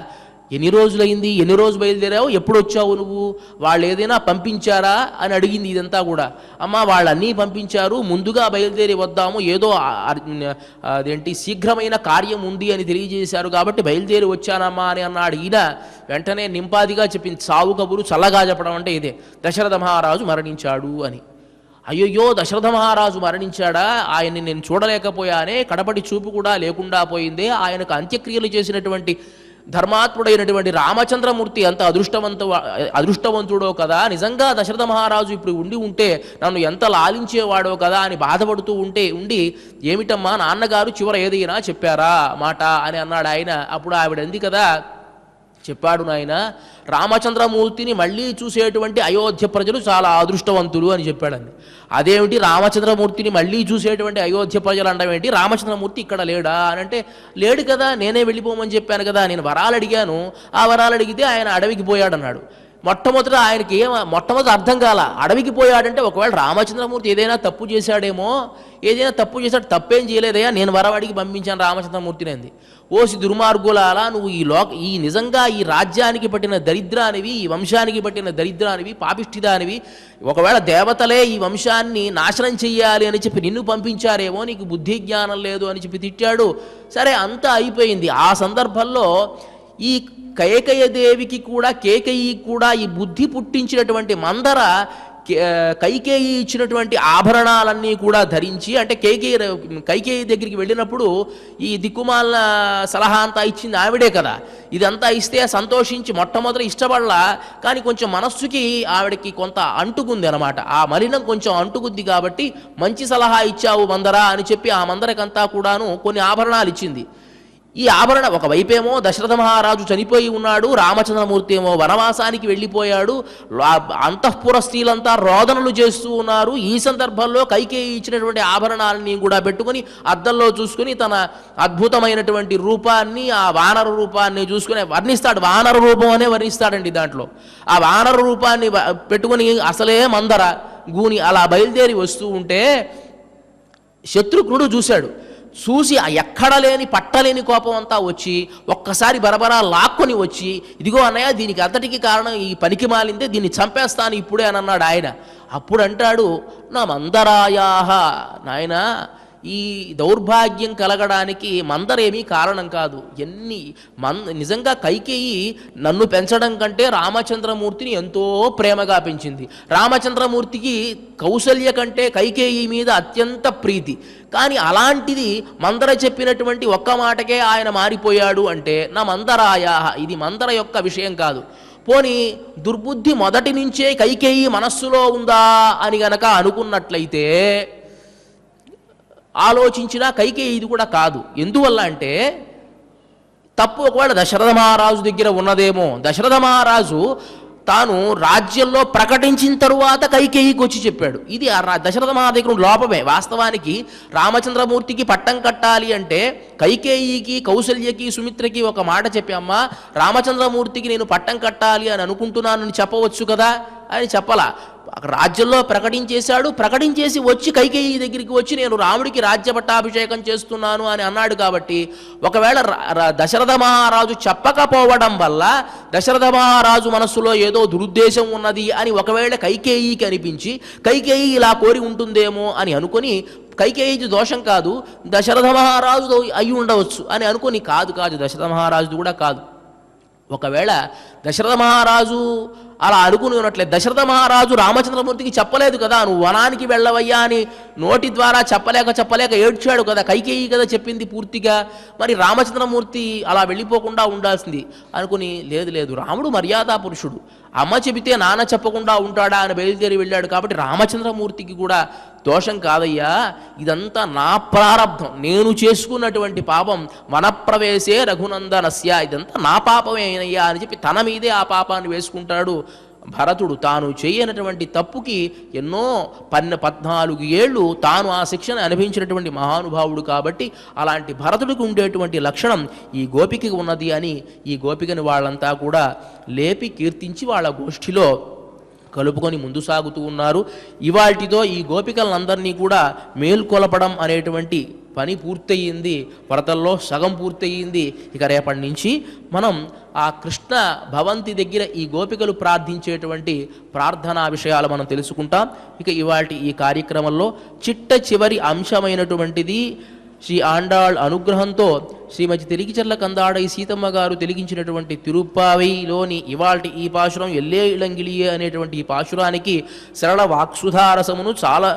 ఎన్ని రోజులైంది, ఎన్ని రోజు బయలుదేరావు, ఎప్పుడు వచ్చావు నువ్వు, వాళ్ళు ఏదైనా పంపించారా అని అడిగింది. ఇదంతా కూడా అమ్మ వాళ్ళన్నీ పంపించారు, ముందుగా బయలుదేరి వద్దాము, ఏదో అదేంటి శీఘ్రమైన కార్యం ఉంది అని తెలియజేశారు కాబట్టి బయలుదేరి వచ్చానమ్మా అని అన్నాడు. ఈయన వెంటనే నింపాదిగా చెప్పింది, సావు కబురు చల్లగా చెప్పడం అంటే ఇదే, దశరథ మహారాజు మరణించాడు అని. అయ్యయ్యో, దశరథ మహారాజు మరణించాడా, ఆయన్ని నేను చూడలేకపోయానే, కడపటి చూపు కూడా లేకుండా పోయిందే, ఆయనకు అంత్యక్రియలు చేసినటువంటి ధర్మాత్ముడైనటువంటి రామచంద్రమూర్తి ఎంత అదృష్టవంతుడో కదా, నిజంగా దశరథ మహారాజు ఇప్పుడు ఉంటే నన్ను ఎంత లాలించేవాడో కదా అని బాధపడుతూ ఉండి ఏమిటమ్మా నాన్నగారు చివర ఏదైనా చెప్పారా మాట అని అన్నాడు ఆయన. అప్పుడు ఆవిడ అంది కదా, చెప్పాడు నాయన, రామచంద్రమూర్తిని మళ్ళీ చూసేటువంటి అయోధ్య ప్రజలు చాలా అదృష్టవంతులు అని చెప్పాడండి. అదేమిటి రామచంద్రమూర్తిని మళ్ళీ చూసేటువంటి అయోధ్య ప్రజలు అంటామేంటి, రామచంద్రమూర్తి ఇక్కడ లేడా అని అంటే, లేడు కదా, నేనే వెళ్ళిపోమని చెప్పాను కదా, నేను వరాలు అడిగాను, ఆ వరాలు అడిగితే ఆయన అడవికి పోయాడన్నాడు. మొట్టమొదటి అర్థం కాల. అడవికి పోయాడంటే ఒకవేళ రామచంద్రమూర్తి ఏదైనా తప్పు చేశాడేమో, ఏదైనా తప్పు చేశాడు, తప్పేం చేయలేదయ్యా, నేను వరవాడికి పంపించాను రామచంద్రమూర్తిని అంది. ఓసి దుర్మార్గులాలా, నువ్వు ఈ నిజంగా ఈ రాజ్యానికి పట్టిన దరిద్రానివి, ఈ వంశానికి పట్టిన దరిద్రానివి, పాపిష్టిదానివి, ఒకవేళ దేవతలే ఈ వంశాన్ని నాశనం చెయ్యాలి అని చెప్పి నిన్ను పంపించారేమో, నీకు బుద్ధి జ్ఞానం లేదు అని చెప్పి తిట్టాడు. సరే, అంతా అయిపోయింది. ఆ సందర్భంలో ఈ కైకేయదేవికి కూడా, కేకయి కూడా ఈ బుద్ధి పుట్టించినటువంటి మందర కైకేయి ఇచ్చినటువంటి ఆభరణాలన్నీ కూడా ధరించి, అంటే కైకేయి దగ్గరికి వెళ్ళినప్పుడు ఈ దిక్కుమాల సలహా అంతా ఇచ్చింది ఆవిడే కదా, ఇదంతా ఇస్తే సంతోషించి మొట్టమొదటి ఇష్టపడలా, కానీ కొంచెం మనస్సుకి ఆవిడకి కొంత అంటుకుంది అనమాట. ఆ మలినం కొంచెం అంటుకుంది కాబట్టి మంచి సలహా ఇచ్చావు మందర అని చెప్పి ఆ మందరకంతా కూడాను కొన్ని ఆభరణాలు ఇచ్చింది. ఈ ఆభరణ ఒకవైపేమో దశరథ మహారాజు చనిపోయి ఉన్నాడు, రామచంద్రమూర్తి ఏమో వనవాసానికి వెళ్ళిపోయాడు, అంతఃపుర స్త్రీలంతా రోదనలు చేస్తూ ఉన్నారు. ఈ సందర్భంలో కైకేయి ఇచ్చినటువంటి ఆభరణాలని కూడా పెట్టుకుని అద్దంలో చూసుకుని తన అద్భుతమైనటువంటి రూపాన్ని, ఆ వానర రూపాన్ని చూసుకుని వర్ణిస్తాడు. వానర రూపం అనే వర్ణిస్తాడండి దాంట్లో. ఆ వానర రూపాన్ని పెట్టుకుని అసలే మందర గూని అలా బయలుదేరి వస్తూ ఉంటే శత్రుఘ్నుడు చూసి ఎక్కడ లేని పట్టలేని కోపం అంతా వచ్చి ఒక్కసారి బరబరా లాక్కొని వచ్చి, ఇదిగో అన్నయ్య, దీనికి అంతటికి కారణం ఈ పనికి మాలిందే, దీన్ని చంపేస్తాను ఇప్పుడే అని అన్నాడు ఆయన. అప్పుడు అంటాడు, నా మందరాయాహ, నాయన ఈ దౌర్భాగ్యం కలగడానికి మందరేమీ కారణం కాదు. నిజంగా కైకేయి నన్ను పెంచడం కంటే రామచంద్రమూర్తిని ఎంతో ప్రేమగా పెంచింది. రామచంద్రమూర్తికి కౌసల్య కంటే కైకేయి మీద అత్యంత ప్రీతి. కానీ అలాంటిది మందర చెప్పినటువంటి ఒక్క మాటకే ఆయన మారిపోయాడు అంటే నా మందరాయ, ఇది మందర యొక్క విషయం కాదు. పోనీ దుర్బుద్ధి మొదటి నుంచే కైకేయి మనస్సులో ఉందా అని గనక అనుకున్నట్లయితే ఆలోచించినా కైకేయి ఇది కూడా కాదు. ఎందువల్ల అంటే తప్పు ఒకవేళ దశరథ మహారాజు దగ్గర ఉన్నదేమో. దశరథ మహారాజు తాను రాజ్యంలో ప్రకటించిన తరువాత కైకేయికి వచ్చి చెప్పాడు. ఇది దశరథ మహాదేవుడు లోపమే. వాస్తవానికి రామచంద్రమూర్తికి పట్టం కట్టాలి అంటే కైకేయికి, కౌసల్యకి, సుమిత్రకి ఒక మాట చెప్పి, అమ్మ రామచంద్రమూర్తికి నేను పట్టం కట్టాలి అని అనుకుంటున్నానని చెప్పవచ్చు కదా అని చెప్పలా. రాజ్యంలో ప్రకటించేశాడు. ప్రకటించేసి వచ్చి కైకేయి దగ్గరికి వచ్చి నేను రాముడికి రాజ్య పట్టాభిషేకం చేస్తున్నాను అని అన్నాడు. కాబట్టి ఒకవేళ దశరథ మహారాజు చెప్పకపోవడం వల్ల దశరథ మహారాజు మనస్సులో ఏదో దురుద్దేశం ఉన్నది అని ఒకవేళ కైకేయికి అనిపించి కైకేయి ఇలా కోరి ఉంటుందేమో అని అనుకుని, కైకేయిది దోషం కాదు, దశరథ మహారాజు అయి ఉండవచ్చు అని అనుకుని, కాదు దశరథ మహారాజుది కూడా కాదు. ఒకవేళ దశరథ మహారాజు అలా అనుకుని ఉన్నట్లేదు, దశరథ మహారాజు రామచంద్రమూర్తికి చెప్పలేదు కదా, నువ్వు వనానికి వెళ్ళవయ్యా అని నోటి ద్వారా చెప్పలేక ఏడ్చాడు కదా, కైకేయి కదా చెప్పింది పూర్తిగా, మరి రామచంద్రమూర్తి అలా వెళ్ళిపోకుండా ఉండాల్సింది అనుకుని, లేదు రాముడు మర్యాదా పురుషుడు, అమ్మ చెబితే నాన్న చెప్పకుండా ఉంటాడా అని బయలుదేరి వెళ్ళాడు. కాబట్టి రామచంద్రమూర్తికి కూడా దోషం కాదయ్యా, ఇదంతా నా ప్రారబ్ధం, నేను చేసుకున్నటువంటి పాపం, వనప్రవేశే రఘునందనస్య, ఇదంతా నా పాపమేనయ్యా అని చెప్పి తన మీదే ఆ పాపాన్ని వేసుకుంటాడు భరతుడు. తాను చేయనటువంటి తప్పుకి ఎన్నో 14 ఏళ్ళు తాను ఆ శిక్షను అనుభవించినటువంటి మహానుభావుడు. కాబట్టి అలాంటి భరతుడికి ఉండేటువంటి లక్షణం ఈ గోపికకి ఉన్నది అని ఈ గోపికని వాళ్ళంతా కూడా లేపి కీర్తించి వాళ్ళ గోష్ఠిలో కలుపుకొని ముందు సాగుతూ ఉన్నారు. ఇవాల్టితో ఈ గోపికలందరినీ కూడా మేల్కొలపడం అనేటువంటి పని పూర్తయింది. వ్రతంలో సగం పూర్తయింది. ఇక రేపటి నుంచి మనం ఆ కృష్ణ భవంతి దగ్గర ఈ గోపికలు ప్రార్థించేటువంటి ప్రార్థనా విషయాలు మనం తెలుసుకుంటాం. ఇక ఇవాల్టి ఈ కార్యక్రమంలో చిట్ట చివరి అంశమైనటువంటిది శ్రీ ఆండాళ్ అనుగ్రహంతో శ్రీమతి తెలిగిచెర్ల కందాడై సీతమ్మ గారు తెలిగించినటువంటి తిరుప్పావైలోని ఇవాల్టి ఈ పాశురం ఎల్లే ఇళంగిలియే అనేటువంటి ఈ పాశురానికి సరళ వాక్సుధారసమును చాలా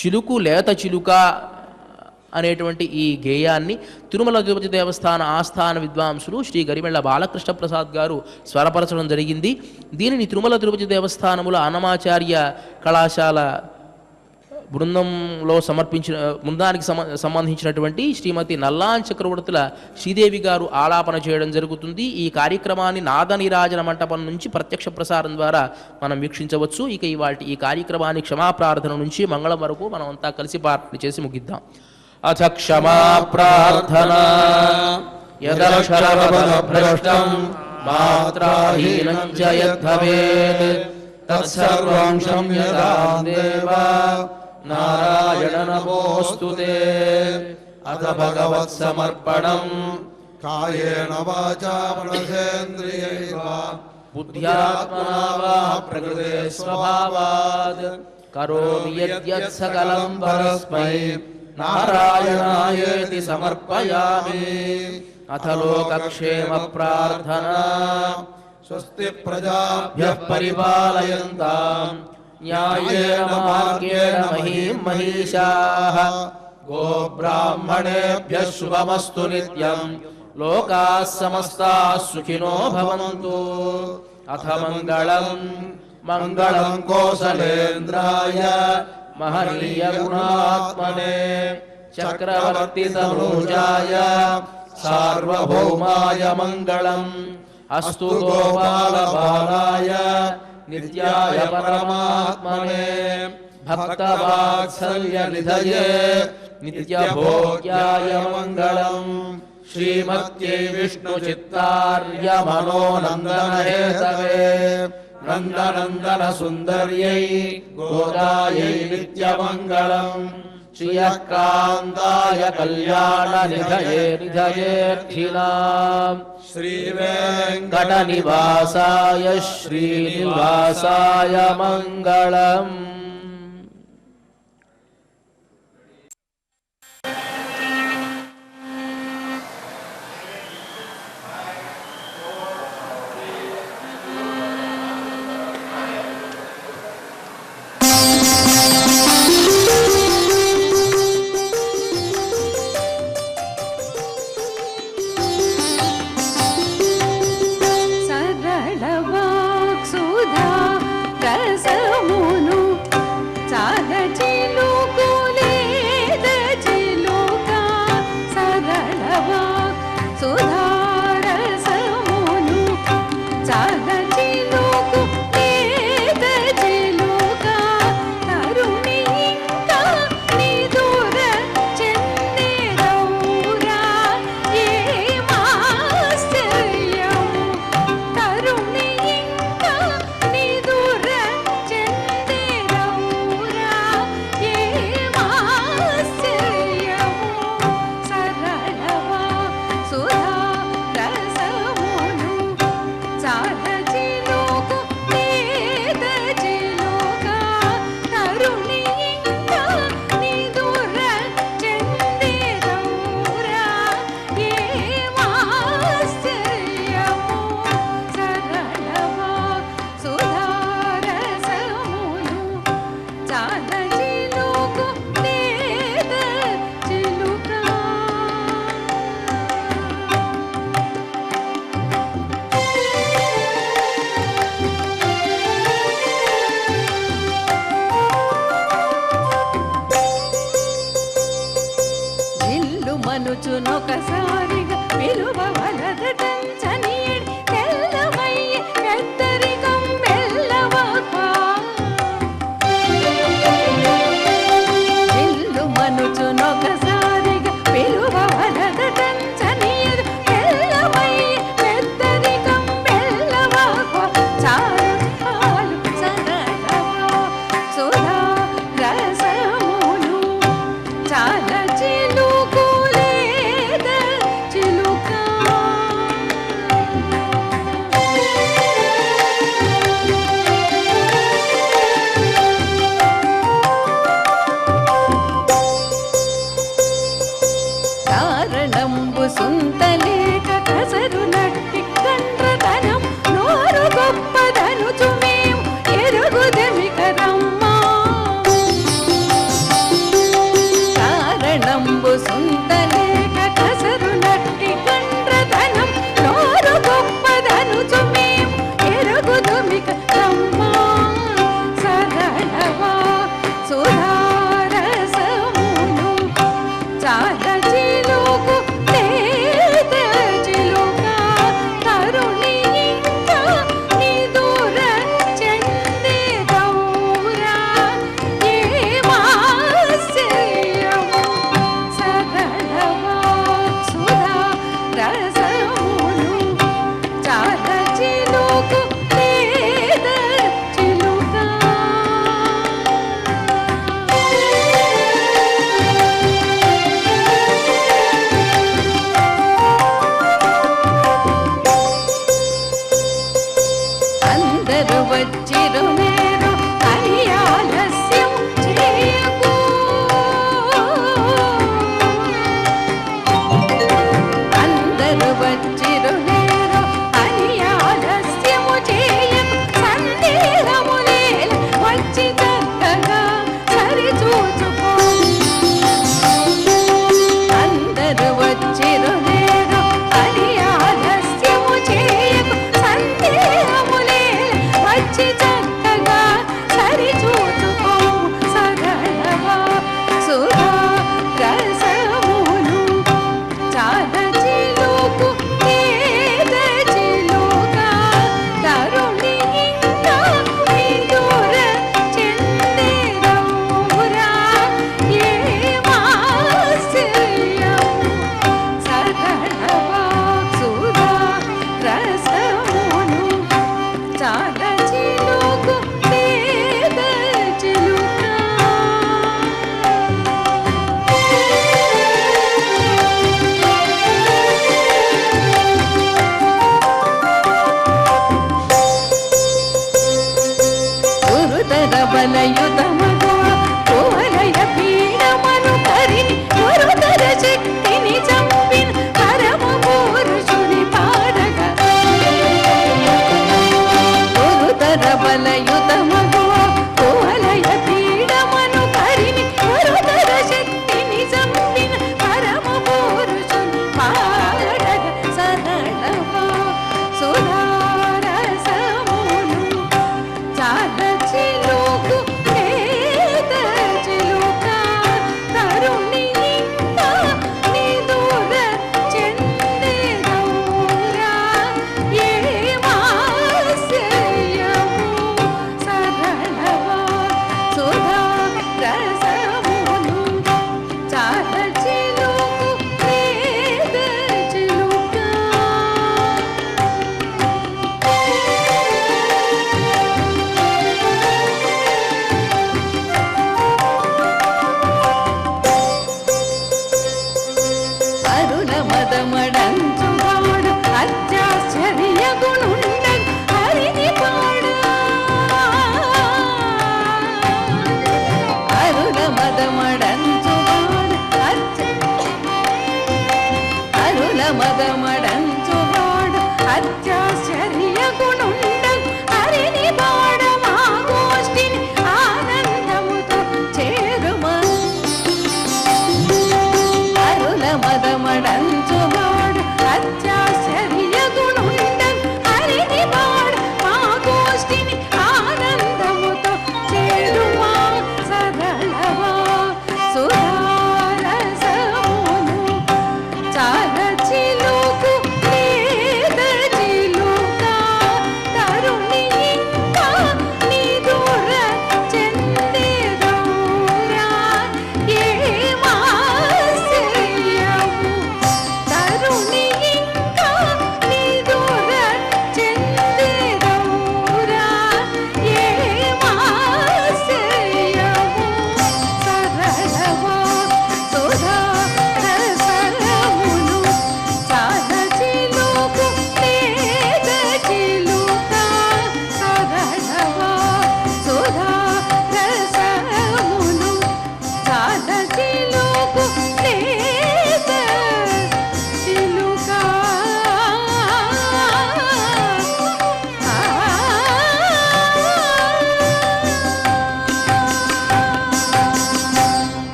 చిలుకు లేత చిలుక అనేటువంటి ఈ గేయాన్ని తిరుమల తిరుపతి దేవస్థాన ఆస్థాన విద్వాంసులు శ్రీ గరిమెళ్ల బాలకృష్ణ ప్రసాద్ గారు స్వరపరచడం జరిగింది. దీనిని తిరుమల తిరుపతి దేవస్థానముల అన్నమాచార్య కళాశాల బృందంలో బృందానికి సంబంధించినటువంటి శ్రీమతి నల్లాన్ చక్రవర్తుల శ్రీదేవి గారు ఆలాపన చేయడం జరుగుతుంది. ఈ కార్యక్రమాన్ని నాద నీరాజన మంటపం నుంచి ప్రత్యక్ష ప్రసారం ద్వారా మనం వీక్షించవచ్చు. ఇక ఇవాల్టి ఈ కార్యక్రమాన్ని క్షమాప్రార్థన నుంచి మంగళం వరకు మనం అంతా కలిసి ప్రార్థన చేసి ముగిద్దాం. అథ క్షమా ప్రార్థన యదక్షరపదభ్రష్టం మాత్రాహీనం చ యద్భవేత్ తత్సర్వం క్షమ్యతాం దేవ నారాయణ నమోస్తుతే. అథ భగవత్ సమర్పణం కాయేన వాచా మనసేంద్రియైర్వా బుద్ధ్యాత్మనా వా ప్రకృతే స్వభావాత్ కరోమి యద్యత్ సకలం పరస్మై నారాయణాయేతి సమర్పయామి. అథ లోకక్షేమ ప్రార్థనా స్వస్తి ప్రజాభ్యః పరిపాలయంతాం న్యాయేన మార్గేణ మహీం మహిషాః. గోబ్రాహ్మణేభ్యః శుభమస్తు నిత్యం. లోకాः సమస్తాः సుఖినో భవంతు. అథ మంగళం మంగళం కోసలేంద్రాయ మహనీయ గుణాత్మనే చక్రవర్తి తనూజాయ సార్వభౌమాయ మంగళం. అస్తు గోపాల బాలాయ నిత్యాయ పరమాత్మనే భక్తవాత్సల్య నిధయే నిత్యభోగ్యాయ మంగళం. శ్రీమత్యై విష్ణు చిత్తార్య మనోనందన హేతవే నందనందన సుందర్యై గోదాయై నిత్యమంగళం. శ్రియః కాంతాయ కళ్యాణ నిధయే నిధయేర్థినాం. శ్రీవేంకట నివాసాయ శ్రీనివాసాయ మంగళం. సరళ వాక్సుధా రసమును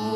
ఓ